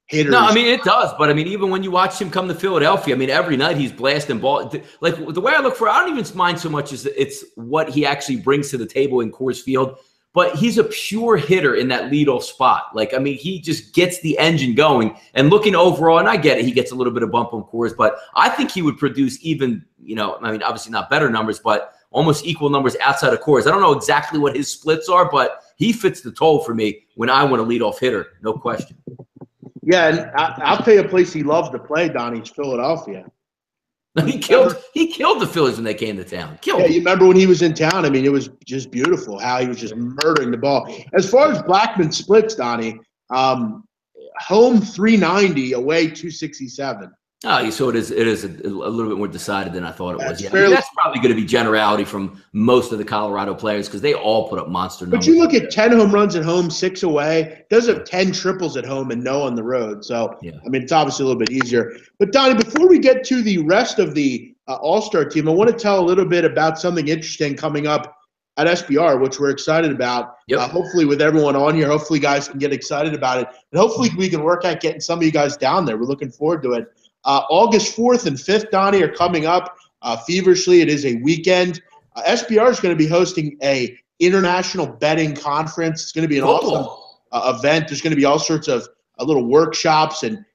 hitters. No, I mean, it does. But, I mean, even when you watch him come to Philadelphia, I mean, every night he's blasting ball. Like, the way I look for it, I don't even mind so much as it's what he actually brings to the table in Coors Field. But he's a pure hitter in that leadoff spot. Like, I mean, he just gets the engine going. And looking overall, and I get it, he gets a little bit of bump on Coors, but I think he would produce even, you know, I mean, obviously not better numbers, but almost equal numbers outside of Coors. I don't know exactly what his splits are, but he fits the toll for me when I want a leadoff hitter, no question. Yeah, and I'll tell you a place he loves to play, Donnie, is Philadelphia. He killed the Phillies when they came to town. Killed them. You remember when he was in town? I mean, it was just beautiful how he was just murdering the ball. As far as Blackman splits, Donnie, home 390, away 267. Oh, so it is a little bit more decided than I thought it was. Yeah, fairly, that's probably going to be generality from most of the Colorado players because they all put up monster numbers. But you look at 10 home runs at home, 6 away. Does have 10 triples at home and no on the road. So, yeah. I mean, it's obviously a little bit easier. But, Donnie, before we get to the rest of the All-Star team, I want to tell a little bit about something interesting coming up at SBR, which we're excited about. Yep. Hopefully with everyone on here, hopefully guys can get excited about it. And hopefully we can work at getting some of you guys down there. We're looking forward to it. August 4th and 5th, Donnie, are coming up feverishly. It is a weekend. SBR is going to be hosting a international betting conference. It's going to be an awesome event. There's going to be all sorts of little workshops and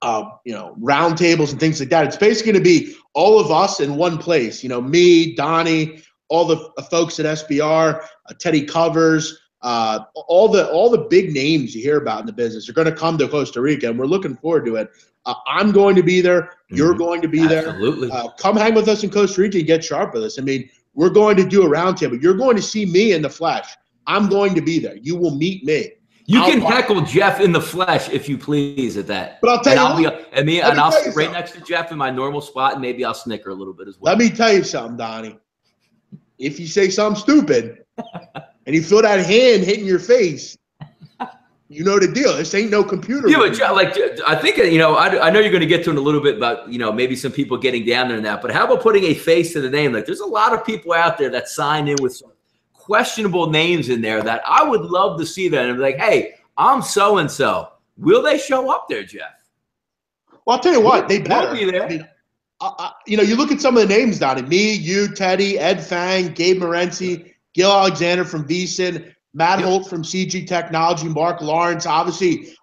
round tables and things like that. It's basically going to be all of us in one place. You know, me, Donnie, all the folks at SBR, Teddy Covers. All the big names you hear about in the business are going to come to Costa Rica, and we're looking forward to it. I'm going to be there. You're going to be there. Absolutely. Come hang with us in Costa Rica and get sharp with us. I mean, we're going to do a roundtable. You're going to see me in the flesh. I'm going to be there. You will meet me. You can heckle Jeff in the flesh if you please at that. But I'll tell you, I'll sit right next to Jeff in my normal spot, and maybe I'll snicker a little bit as well. Let me tell you something, Donnie. If you say something stupid and you feel that hand hitting your face, you know the deal. This ain't no computer. Yeah, but like I think I know you're going to get to in a little bit about maybe some people getting down there and that. But how about putting a face to the name? Like there's a lot of people out there that sign in with some questionable names in there that I would love to see that and be like, hey, I'm so and so. Will they show up there, Jeff? Well, I'll tell you what, they better be there. I mean, you look at some of the names, Donnie. Me, you, Teddy, Ed Fang, Gabe Morency, Gil Alexander from VSiN, Matt Holt from CG Technology, Mark Lawrence. Obviously,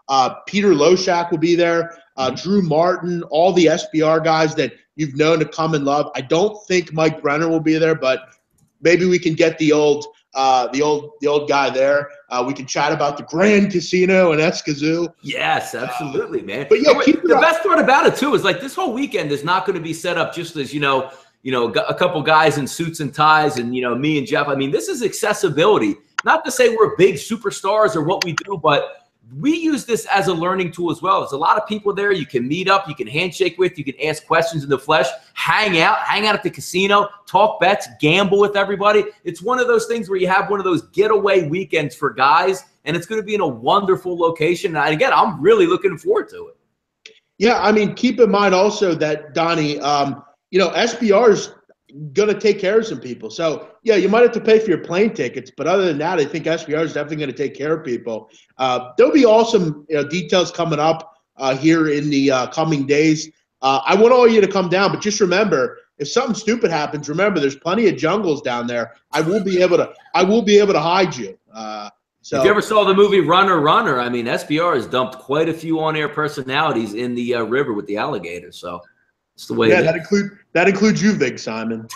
Peter Loshak will be there. Drew Martin, all the SBR guys that you've known to come and love. I don't think Mike Brenner will be there, but maybe we can get the old guy there. We can chat about the Grand Casino in Escazú. Yes, absolutely, man. But yeah, the best part about it too is like this whole weekend is not going to be set up just as a couple guys in suits and ties and me and Jeff. I mean, this is accessibility. Not to say we're big superstars or what we do, but we use this as a learning tool as well. There's a lot of people there. You can meet up, you can handshake with, you can ask questions in the flesh, hang out at the casino, talk bets, gamble with everybody. It's one of those things where you have one of those getaway weekends for guys, and it's going to be in a wonderful location. And again, I'm really looking forward to it. Yeah, I mean, keep in mind also that, Donnie, SBR's going to take care of some people. So, yeah, you might have to pay for your plane tickets, but other than that, I think SBR is definitely going to take care of people. There'll be awesome details coming up here in the coming days. I want all of you to come down, but just remember, if something stupid happens, remember there's plenty of jungles down there. I will be able to hide you. So if you ever saw the movie Runner, I mean, SBR has dumped quite a few on-air personalities in the river with the alligators. So it's the way. Yeah, that includes you, Vic Simon.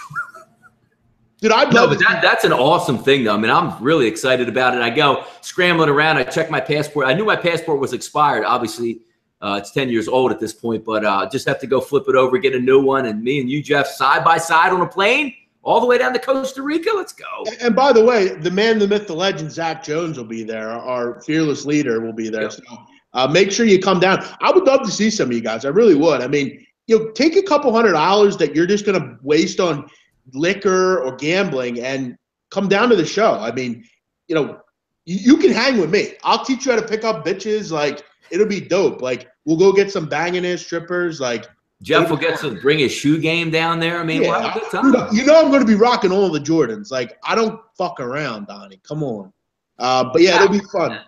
Dude, that's an awesome thing, though. I mean, I'm really excited about it. I go scrambling around. I check my passport. I knew my passport was expired. Obviously, it's 10 years old at this point, but just have to go flip it over, get a new one. And me and you, Jeff, side by side on a plane all the way down to Costa Rica. Let's go. And by the way, the man, the myth, the legend, Zach Jones will be there. Our fearless leader will be there. Yep. So make sure you come down. I would love to see some of you guys. I really would. I mean, take a couple $100 that you're just going to waste on liquor or gambling and come down to the show. I mean, you can hang with me. I'll teach you how to pick up bitches. Like, it'll be dope. Like, we'll go get some banging ass strippers. Like, Jeff will get to bring his shoe game down there. I mean, we'll have a good time. I'm going to be rocking all the Jordans. Like, I don't fuck around, Donnie. Come on. But yeah, it'll be fun.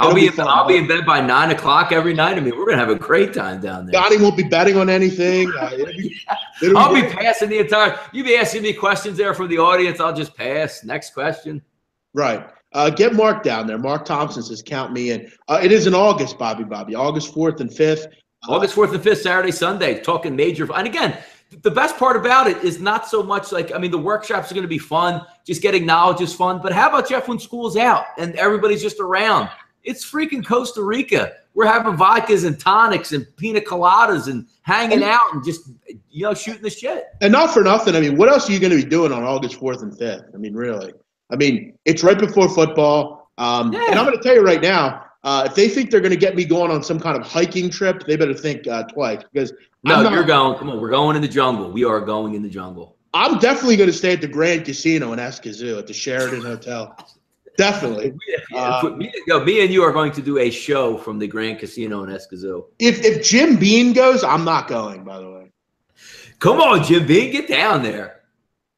I'll be in fun. bed by 9 o'clock every night. I mean, we're gonna have a great time down there. Donnie won't be betting on anything. I'll be passing the entire. You be asking me questions there from the audience. I'll just pass. Next question. Right. Get Mark down there. Mark Thompson says, count me in. It is in August, Bobby. August 4th and 5th. August 4th and 5th, Saturday, Sunday. Talking major. And again, the best part about it is not so much like, I mean, the workshops are going to be fun. Just getting knowledge is fun. But how about, Jeff, when school's out and everybody's just around? It's freaking Costa Rica. We're having vodkas and tonics and pina coladas and hanging out and just, shooting the shit. And not for nothing. I mean, what else are you going to be doing on August 4th and 5th? I mean, really. I mean, it's right before football. And I'm going to tell you right now, if they think they're going to get me going on some kind of hiking trip, they better think twice. Because you're going. Come on, we're going in the jungle. We are going in the jungle. I'm definitely going to stay at the Grand Casino in Escazú at the Sheraton Hotel. Definitely. Me and you are going to do a show from the Grand Casino in Escazú. If Jim Beam goes, I'm not going, by the way. Come on, Jim Beam, get down there.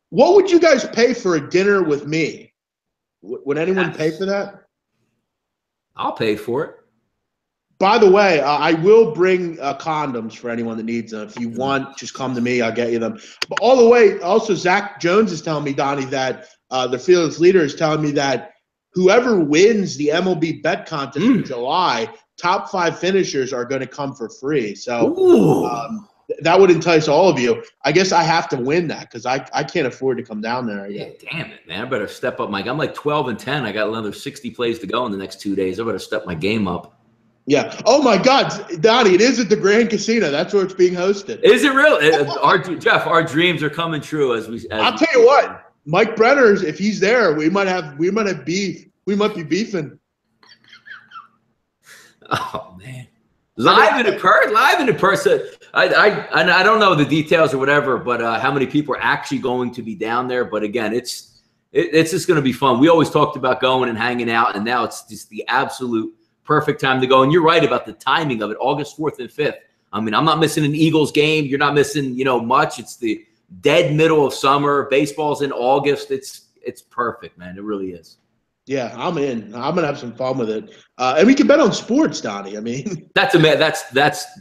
What would you guys pay for a dinner with me? Would anyone pay for that? I'll pay for it. By the way, I will bring condoms for anyone that needs them. If you want, just come to me. I'll get you them. But all the way, also, Zach Jones is telling me, Donnie, that the Fearless Leader is telling me that whoever wins the MLB bet contest in July, top 5 finishers are going to come for free. So that would entice all of you. I guess I have to win that because I can't afford to come down there. Yeah, damn it, man. I better step up I'm like 12 and 10. I got another 60 plays to go in the next 2 days. I better step my game up. Yeah. Oh, my God. Donnie, it is at the Grand Casino. That's where it's being hosted. Is it real? Jeff, our dreams are coming true I'll tell you what. Mike Brenner, if he's there, we might have beef. We might be beefing. Oh man, live in person. I don't know the details or whatever, but how many people are actually going to be down there? But again, it's just going to be fun. We always talked about going and hanging out, and now it's just the absolute perfect time to go. And you're right about the timing of it. August 4th and 5th. I mean, I'm not missing an Eagles game. You're not missing, much. It's the dead middle of summer. Baseball's in August. It's perfect, man. It really is. Yeah, I'm in. I'm gonna have some fun with it, and we can bet on sports, Donnie. I mean, that's half the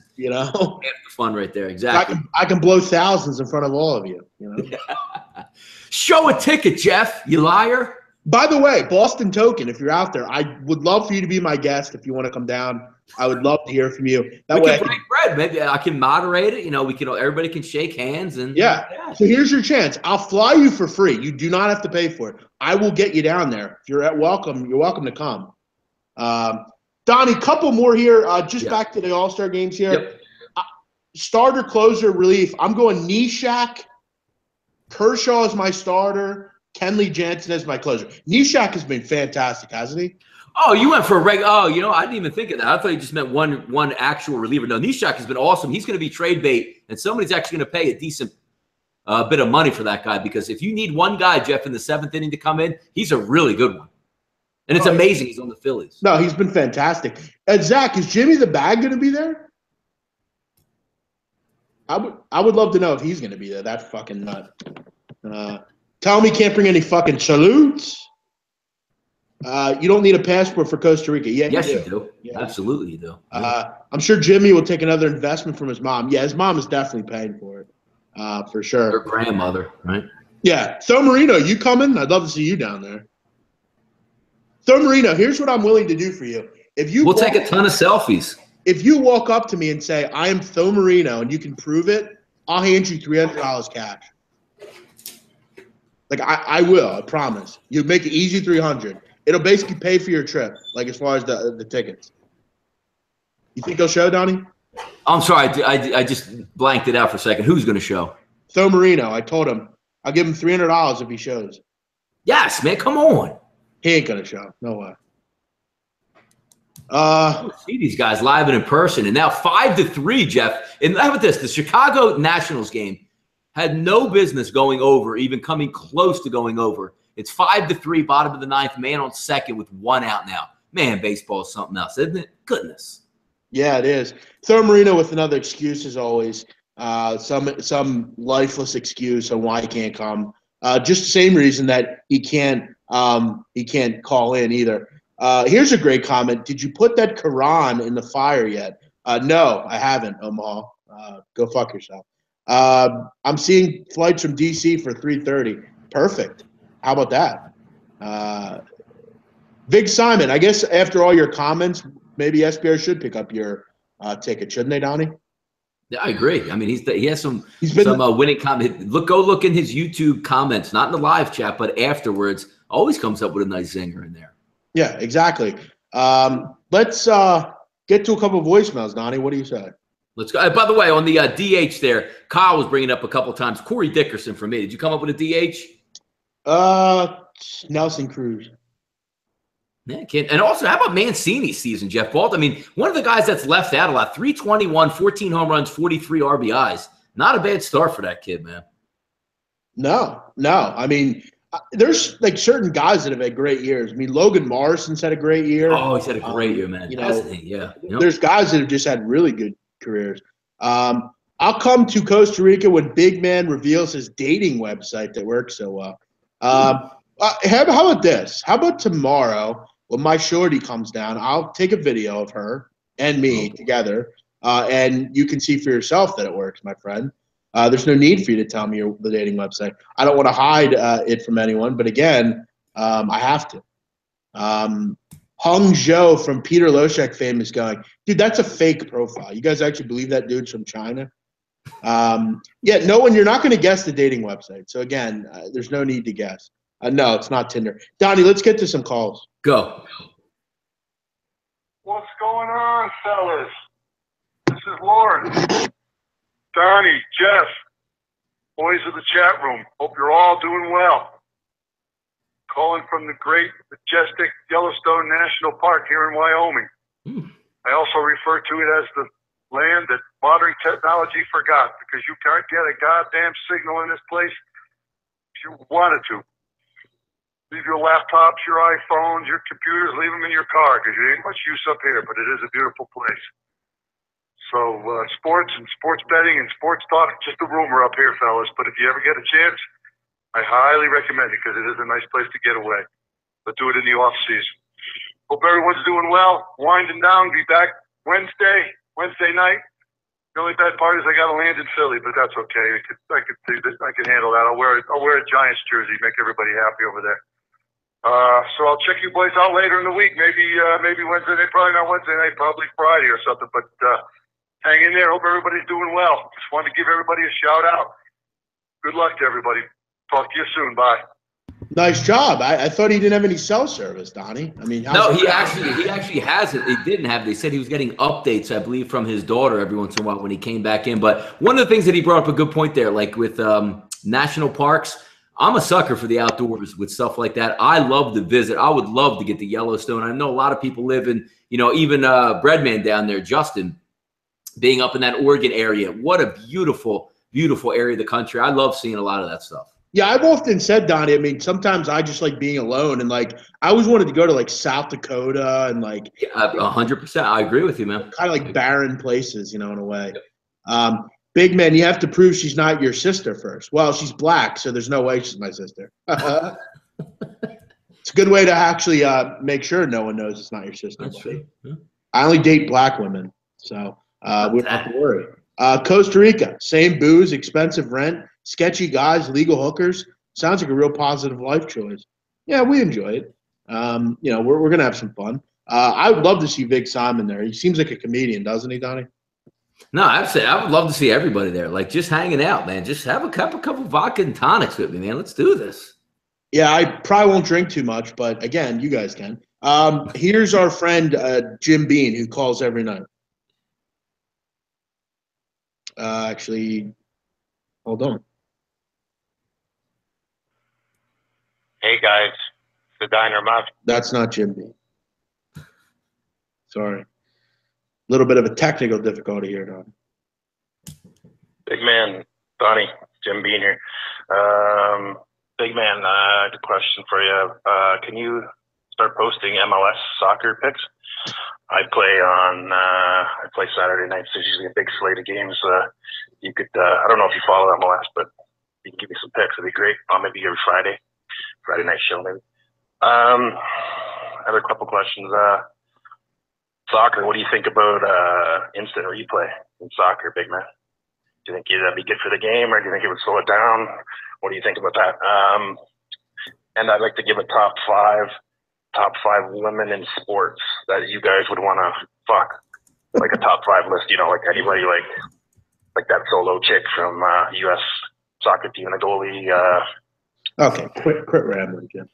fun right there. Exactly. I can blow thousands in front of all of you. Show a ticket, Jeff. You liar. By the way, Boston Token, if you're out there, I would love for you to be my guest if you want to come down. I would love to hear from you. That way, we can break bread. Maybe I can moderate it. Everybody can shake hands and yeah. So here's your chance. I'll fly you for free. You do not have to pay for it. I will get you down there. If you're welcome to come. Donnie, couple more here. Back to the All-Star games here. Yep. Starter, closer, relief. I'm going Neshek. Kershaw is my starter. Kenley Jansen as my closer. Neshek has been fantastic, hasn't he? Oh, you went for a regular. Oh, I didn't even think of that. I thought you just meant one actual reliever. No, Neshek has been awesome. He's going to be trade bait, and somebody's actually going to pay a decent bit of money for that guy because if you need one guy, Jeff, in the 7th inning to come in, he's a really good one. And it's amazing he's on the Phillies. No, he's been fantastic. And Zach, is Jimmy the Bag going to be there? I would love to know if he's going to be there. That fucking nut. Tell him he can't bring any fucking salutes. You don't need a passport for Costa Rica. Yeah, yes, you do. Yeah. Absolutely, you do. I'm sure Jimmy will take another investment from his mom. Yeah, his mom is definitely paying for it, for sure. Her grandmother, right? Yeah. Tho Marino, you coming? I'd love to see you down there. Tho Marino, here's what I'm willing to do for you. We'll take a ton of selfies. If you walk up to me and say, I am Tho Marino, and you can prove it, I'll hand you $300 cash. Like, I will, I promise. You make it easy, $300. It'll basically pay for your trip, like as far as the tickets. You think he'll show, Donnie? I'm sorry, I just blanked it out for a second. Who's going to show? Tho Marino. I told him I'll give him $300 if he shows. Yes, man, come on. He ain't gonna show. No way. See these guys live and in person, and now 5-3, Jeff. And how about this? The Chicago Nationals game had no business going over, even coming close to going over. It's 5-3, bottom of the 9th, man on second with 1 out now. Man, baseball is something else, isn't it? Goodness. Yeah, it is. Tho Marino with another excuse as always. Some lifeless excuse on why he can't come. Just the same reason that he can't call in either. Here's a great comment. Did you put that Quran in the fire yet? No, I haven't, Omaha. Go fuck yourself. I'm seeing flights from D.C. for 3:30. Perfect. How about that? Big Simon, I guess after all your comments, maybe SBR should pick up your ticket, shouldn't they, Donnie? Yeah, I agree. I mean, he has some winning comment. Go look in his YouTube comments, not in the live chat, but afterwards. Always comes up with a nice zinger in there. Yeah, exactly. Let's get to a couple of voicemails, Donnie. What do you say? Let's go. By the way, on the DH there, Kyle was bringing up a couple times. Corey Dickerson for me. Did you come up with a DH? Nelson Cruz. Yeah, kid. And also, how about Mancini's season, Jeff Balt? I mean, one of the guys that's left out a lot. 321, 14 home runs, 43 RBIs. Not a bad start for that kid, man. No. I mean, there's like certain guys that have had great years. I mean, Logan Morrison's had a great year. Oh, he's had a great year, man. Hasn't he? Yeah. Yep. There's guys that have just had really good careers. I'll come to Costa Rica when Big Man reveals his dating website that works so well. How about this? How about tomorrow when my shorty comes down, I'll take a video of her and me together, and you can see for yourself that it works, my friend. There's no need for you to tell me the dating website. I don't want to hide it from anyone, but again, I have to. Hung Zhou from Peter Loshek fame is going, dude, that's a fake profile. You guys actually believe that dude's from China? Yeah, no one, you're not going to guess the dating website. So again, there's no need to guess. No, it's not Tinder. Donnie, let's get to some calls. Go. What's going on, fellas? This is Lauren. Donnie, Jeff, boys of the chat room. Hope you're all doing well. Calling from the great, majestic Yellowstone National Park here in Wyoming. I also refer to it as the land that modern technology forgot, because you can't get a goddamn signal in this place if you wanted to. Leave your laptops, your iPhones, your computers, leave them in your car, because there ain't much use up here, but it is a beautiful place. So sports and sports betting and sports talk, just a rumor up here, fellas. But if you ever get a chance, I highly recommend it, because it is a nice place to get away. But do it in the off season. Hope everyone's doing well. Winding down. Be back Wednesday night. The only bad part is I got to land in Philly, but that's okay. I could do this. I can handle that. I'll wear a Giants jersey, make everybody happy over there. So I'll check you boys out later in the week. Maybe Wednesday night. Probably not Wednesday night. Probably Friday or something. But hang in there. Hope everybody's doing well. Just wanted to give everybody a shout out. Good luck to everybody. Talk to you soon. Bye. Nice job. I thought he didn't have any cell service, Donnie. I mean, no, he actually has it. They didn't have. They said he was getting updates, I believe, from his daughter every once in a while when he came back in. But one of the things that he brought up a good point there, like with national parks. I'm a sucker for the outdoors with stuff like that. I love to visit. I would love to get to Yellowstone. I know a lot of people live in, even Breadman down there, Justin, being up in that Oregon area. What a beautiful, beautiful area of the country. I love seeing a lot of that stuff. Yeah, I've often said, Donnie, I mean, sometimes I just like being alone. And, like, I always wanted to go to, like, South Dakota and, like. 100%. I agree with you, man. Kind of like barren places, in a way. Big man, you have to prove she's not your sister first. Well, she's black, so there's no way she's my sister. It's a good way to actually make sure no one knows it's not your sister. That's true. Yeah. I only date black women, so we don't have to worry. Costa Rica, same booze, expensive rent, sketchy guys, legal hookers. Sounds like a real positive life choice. Yeah, we enjoy it. We're going to have some fun. I would love to see Big Simon there. He seems like a comedian, doesn't he, Donnie? No, I would love to see everybody there. Like, just hanging out, man. Just have a couple vodka and tonics with me, man. Let's do this. Yeah, I probably won't drink too much, but again, you guys can. Here's our friend Jim Bean, who calls every night. Actually, hold on. Hey guys, the Diner Muff. That's not Jim Bean. Sorry. A little bit of a technical difficulty here, Don. Big man, Donnie, Jim Bean here. Big man, I have a question for you. Can you start posting MLS soccer picks? I play Saturday nights. There's usually a big slate of games. You could, I don't know if you follow MLS, but you can give me some picks. It'd be great. Maybe every Friday night show maybe. other couple questions. Soccer, what do you think about instant replay in soccer, big man? Do you think that'd be good for the game, or do you think it would slow it down? What do you think about that? And I'd like to give a top five women in sports that you guys would want to fuck, like a top 5 list. You know, like anybody, like that solo chick from U.S. soccer team, the goalie. Okay, quit rambling, Jim.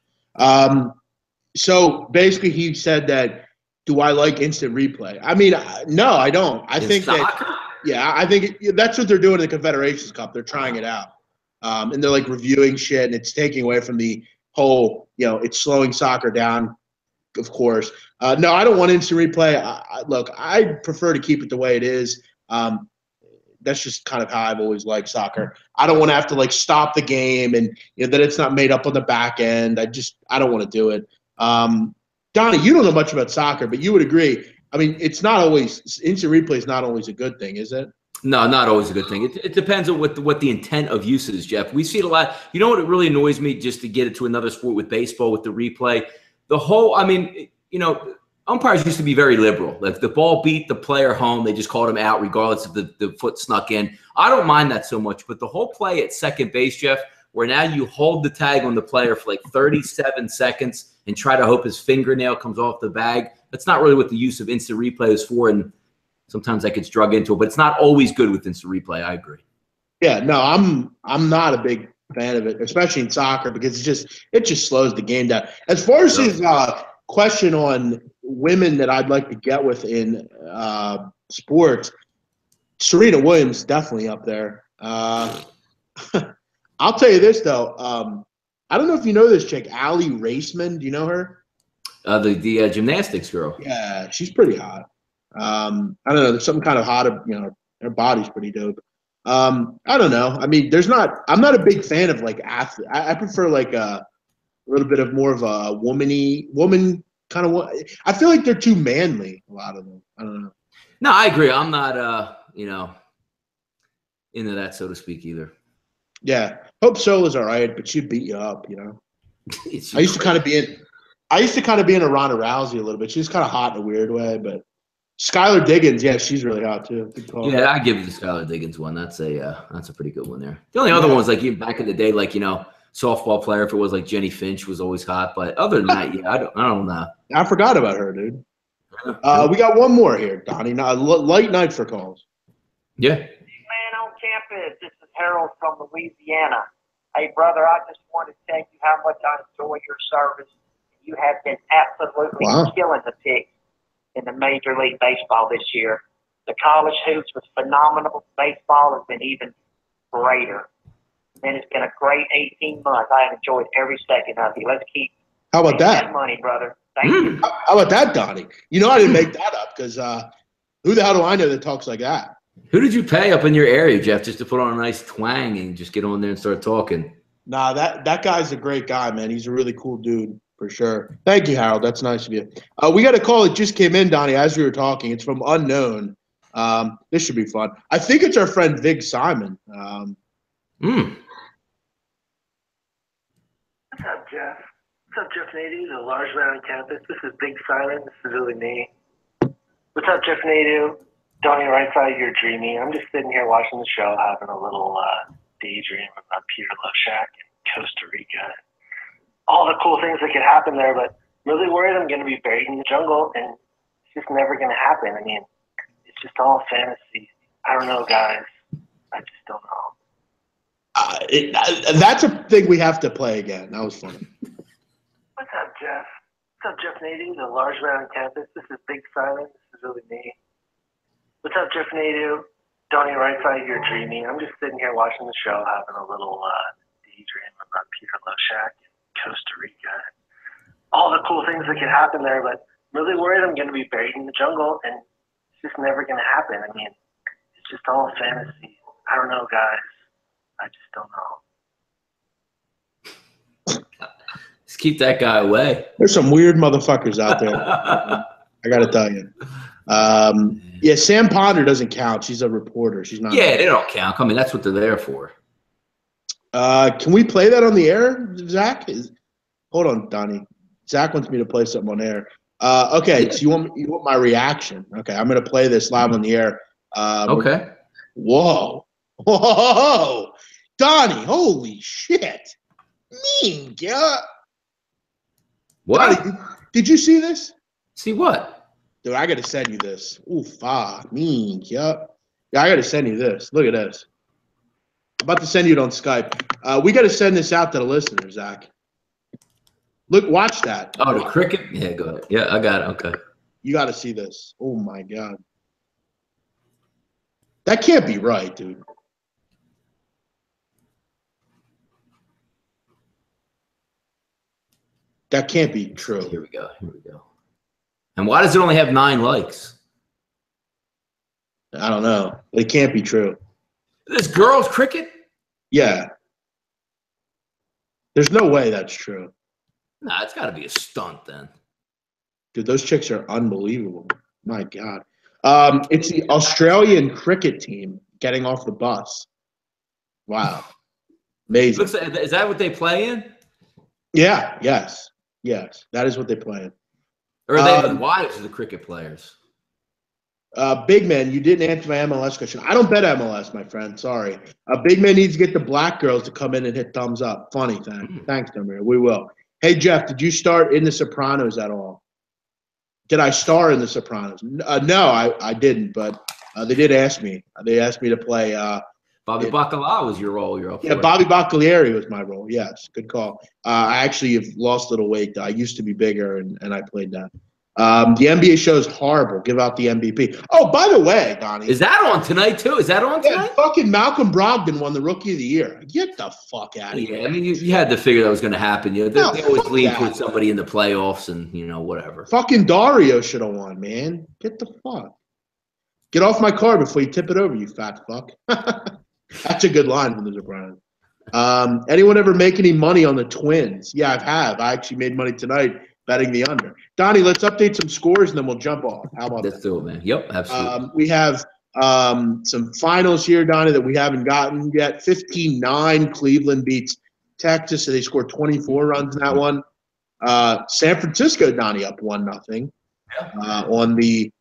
So basically, he said that. Do I like instant replay? I mean, no, I don't. I think soccer? I think that's what they're doing in the Confederations Cup. They're trying it out, and they're like reviewing shit, and it's taking away from the whole. You know, it's slowing soccer down. Of course, no, I don't want instant replay. Look, I prefer to keep it the way it is. That's just kind of how I've always liked soccer. I don't want to have to like stop the game and that it's not made up on the back end. I don't want to do it. Donnie, you don't know much about soccer, but you would agree. I mean, it's not always instant replay is not always a good thing, is it? No, not always a good thing. It depends on what the intent of use is, Jeff. We see it a lot. You know what? It really annoys me, just to get it to another sport with baseball with the replay. The whole, I mean, umpires used to be very liberal. Like, the ball beat the player home, they just called him out regardless if the foot snuck in. I don't mind that so much, but the whole play at second base, Jeff, where now you hold the tag on the player for like 37 seconds and try to hope his fingernail comes off the bag. That's not really what the use of instant replay is for, and sometimes that gets drug into it, but it's not always good with instant replay. I agree. Yeah, no, I'm not a big fan of it, especially in soccer, because it just slows the game down. As far as his question on women that I'd like to get with in sports, Serena Williams definitely up there. I'll tell you this though. I don't know if you know this chick, Allie Raceman. Do you know her? The gymnastics girl. Yeah, she's pretty hot. I don't know. There's something kind of hot. Her body's pretty dope. I don't know. I mean, I'm not a big fan of like athlete. I prefer like a little bit of more of a woman kind of. I feel like they're too manly. A lot of them. I don't know. No, I agree. I'm not into that, so to speak, either. Yeah, Hope Solo's all right, but she'd beat you up. I used to kind of be in a Ronda Rousey a little bit. She's kind of hot in a weird way, but Skylar Diggins, yeah, she's really hot too. Yeah, I give you the Skylar Diggins one. That's a pretty good one there. The only other ones, like even back in the day, like softball player, if it was like Jenny Finch, was always hot. But other than that, yeah, I don't know. I forgot about her, dude. We got one more here, Donnie. Now, light night for calls. Yeah. Man on campus, this is Harold from Louisiana. Hey, brother, I just want to tell you how much I enjoy your service. You have been absolutely killing the picks in the Major League Baseball this year. The college hoops was phenomenal. Baseball has been even greater. And it's been a great 18 months. I have enjoyed every second of you. Let's keep How about that money, brother. Thank you. How about that, Donnie? I didn't make that up because who the hell do I know that talks like that? Who did you pay up in your area, Jeff, just to put on a nice twang and just get on there and start talking? Nah, that guy's a great guy, man. He's a really cool dude for sure. Thank you, Harold. That's nice of you. We got a call that just came in, Donnie, as we were talking. It's from unknown. This should be fun. I think it's our friend Vig Simon. What's up, Jeff? What's up, Jeff Nadu, the large man on campus? This is Big Simon. This is really me. What's up, Jeff Nadu? Donnie, Rightside, you're dreaming. I'm just sitting here watching the show, having a little daydream about Peter Loshack in Costa Rica. All the cool things that could happen there, but really worried I'm going to be buried in the jungle, and it's just never going to happen. I mean, it's just all fantasy. I don't know, guys. I just don't know. That's a thing we have to play again. That was funny. What's up, Jeff? What's up, Jeff Nadu, the large man on campus? This is Big Simon. This is really me. What's up, Jeff Nadu? Donnie, Rightside, you're dreaming. I'm just sitting here watching the show, having a little daydream about Peter Loshack in Costa Rica. All the cool things that could happen there, but really worried I'm going to be buried in the jungle, and it's just never going to happen. I mean, it's just all fantasy. I don't know, guys. I just don't know. Just keep that guy away. There's some weird motherfuckers out there. I got to tell you. Yeah, Sam Ponder doesn't count. She's a reporter. She's not. Yeah, they don't count. I mean, that's what they're there for. Can we play that on the air, Zach? Hold on, Donnie. Zach wants me to play something on air. Okay, so you want my reaction? Okay, I'm gonna play this live on the air. Okay. Whoa, Donnie! Holy shit! Mean girl. What? Donnie, did you see this? See what? Dude, I gotta send you this. Oof, mean girl. Yeah, I gotta send you this. Look at this. I'm about to send you it on Skype. We gotta send this out to the listeners, Zach. Look, watch that. Oh, the cricket? Yeah, go ahead. Yeah, I got it. Okay. You got to see this. Oh, my God. That can't be right, dude. That can't be true. Here we go. Here we go. And why does it only have 9 likes? I don't know. It can't be true. This girl's cricket? Yeah. There's no way that's true. Nah, it's got to be a stunt then. Dude, those chicks are unbelievable. My God. It's the Australian cricket team getting off the bus. Wow. Amazing. Is that what they play in? Yeah, yes. Yes, that is what they play in. Or are they the wives of the cricket players? Big man, you didn't answer my MLS question. I don't bet MLS, my friend. Sorry. Big man needs to get the black girls to come in and hit thumbs up. Funny thing. Thanks, Demir. We will. Hey, Jeff, did you start in The Sopranos at all? Did I star in The Sopranos? No, I didn't, but they did ask me. They asked me to play. Bobby Bacala was your role. You're up yeah, for Bobby Bacalieri was my role. Yes, good call. I actually have lost a little weight. I used to be bigger, and I played that. The NBA show is horrible. Give out the MVP. Oh, by the way, Donnie. Is that on tonight, too? Is that on tonight? Fucking Malcolm Brogdon won the Rookie of the Year. Get the fuck out of here. Yeah, I mean, you had to figure that was going to happen. You know, they always lean towards somebody in the playoffs and, whatever. Fucking Dario should have won, man. Get the fuck. Get off my car before you tip it over, you fat fuck. That's a good line from The Sopranos. Anyone ever make any money on the Twins? Yeah, I have. I actually made money tonight betting the under. Donnie, let's update some scores and then we'll jump off. How about that? Let's do it, man. Yep, absolutely. We have some finals here, Donnie, that we haven't gotten yet. 15-9, Cleveland beats Texas, so they scored 24 runs in that one. San Francisco, Donnie, up 1-0 on the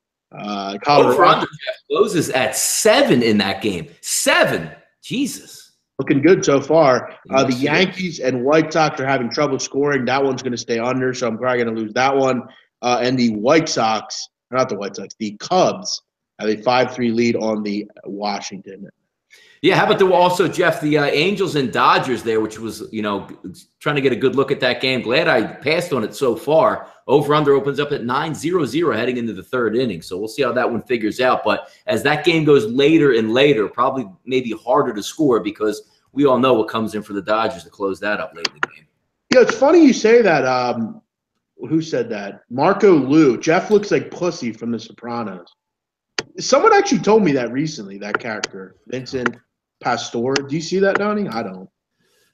Colorado. Closes at 7 in that game. 7. Jesus. Looking good so far. The Yankees and White Sox are having trouble scoring. That one's going to stay under, so I'm probably going to lose that one. And the White Sox, not the White Sox, the Cubs have a 5-3 lead on the Washington. Yeah, how about also, Jeff, the Angels and Dodgers there, which was, trying to get a good look at that game. Glad I passed on it so far. Over-under opens up at 9-0 heading into the 3rd inning. So we'll see how that one figures out. But as that game goes later and later, probably maybe harder to score because we all know what comes in for the Dodgers to close that up late in the game. Yeah, it's funny you say that. Who said that? Marco Liu. Jeff looks like Pussy from The Sopranos. Someone actually told me that recently, that character, Vincent Pastore. Do you see that, Donnie? I don't.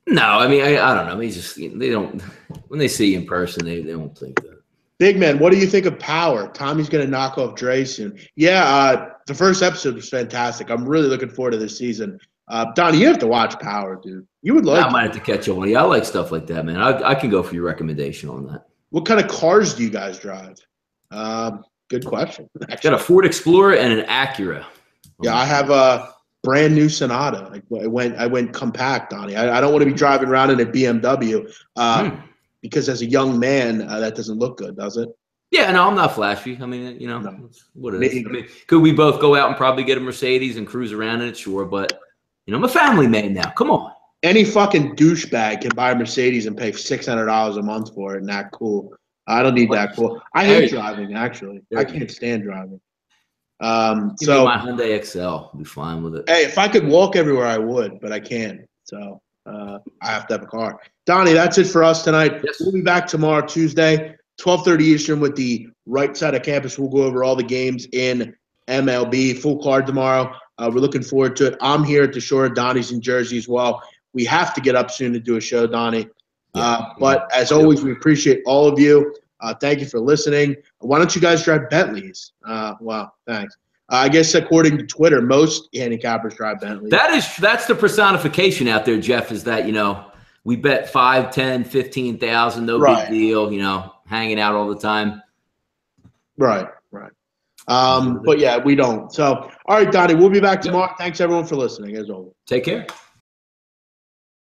No, I mean, I don't know. They don't – when they see you in person, they don't think that. Big man, what do you think of Power? Tommy's going to knock off Dre soon. Yeah, the first episode was fantastic. I'm really looking forward to this season. Donnie, you have to watch Power, dude. You would like I might have to catch on. Yeah, I like stuff like that, man. I can go for your recommendation on that. What kind of cars do you guys drive? Good question. I got a Ford Explorer and an Acura. Yeah, I have a brand new Sonata. I went compact, Donnie. I don't want to be driving around in a BMW because as a young man, that doesn't look good, does it? Yeah, no, I'm not flashy. I mean, what it is. I mean, could we both go out and probably get a Mercedes and cruise around in it? Sure, but I'm a family man now. Come on. Any fucking douchebag can buy a Mercedes and pay $600 a month for it, and that cool. I don't need that cool. I hate driving, actually. I can't stand driving. So my Hyundai XL, I'll be fine with it. Hey, if I could walk everywhere, I would, but I can't. So I have to have a car. Donnie, that's it for us tonight. Yes. We'll be back tomorrow, Tuesday, 12:30 Eastern with the right side of campus. We'll go over all the games in MLB. Full card tomorrow. We're looking forward to it. I'm here at the shore. Donnie's in Jersey as well. We have to get up soon to do a show, Donnie. But as always, we appreciate all of you. Thank you for listening. Why don't you guys drive Bentleys? Wow, thanks. I guess according to Twitter, most handicappers drive Bentleys. That's the personification out there, Jeff, is that, we bet 5, 10, 15,000, no big deal, hanging out all the time. Right. But yeah, we don't. So, all right, Donnie, we'll be back tomorrow. Thanks everyone for listening, as always. Take care.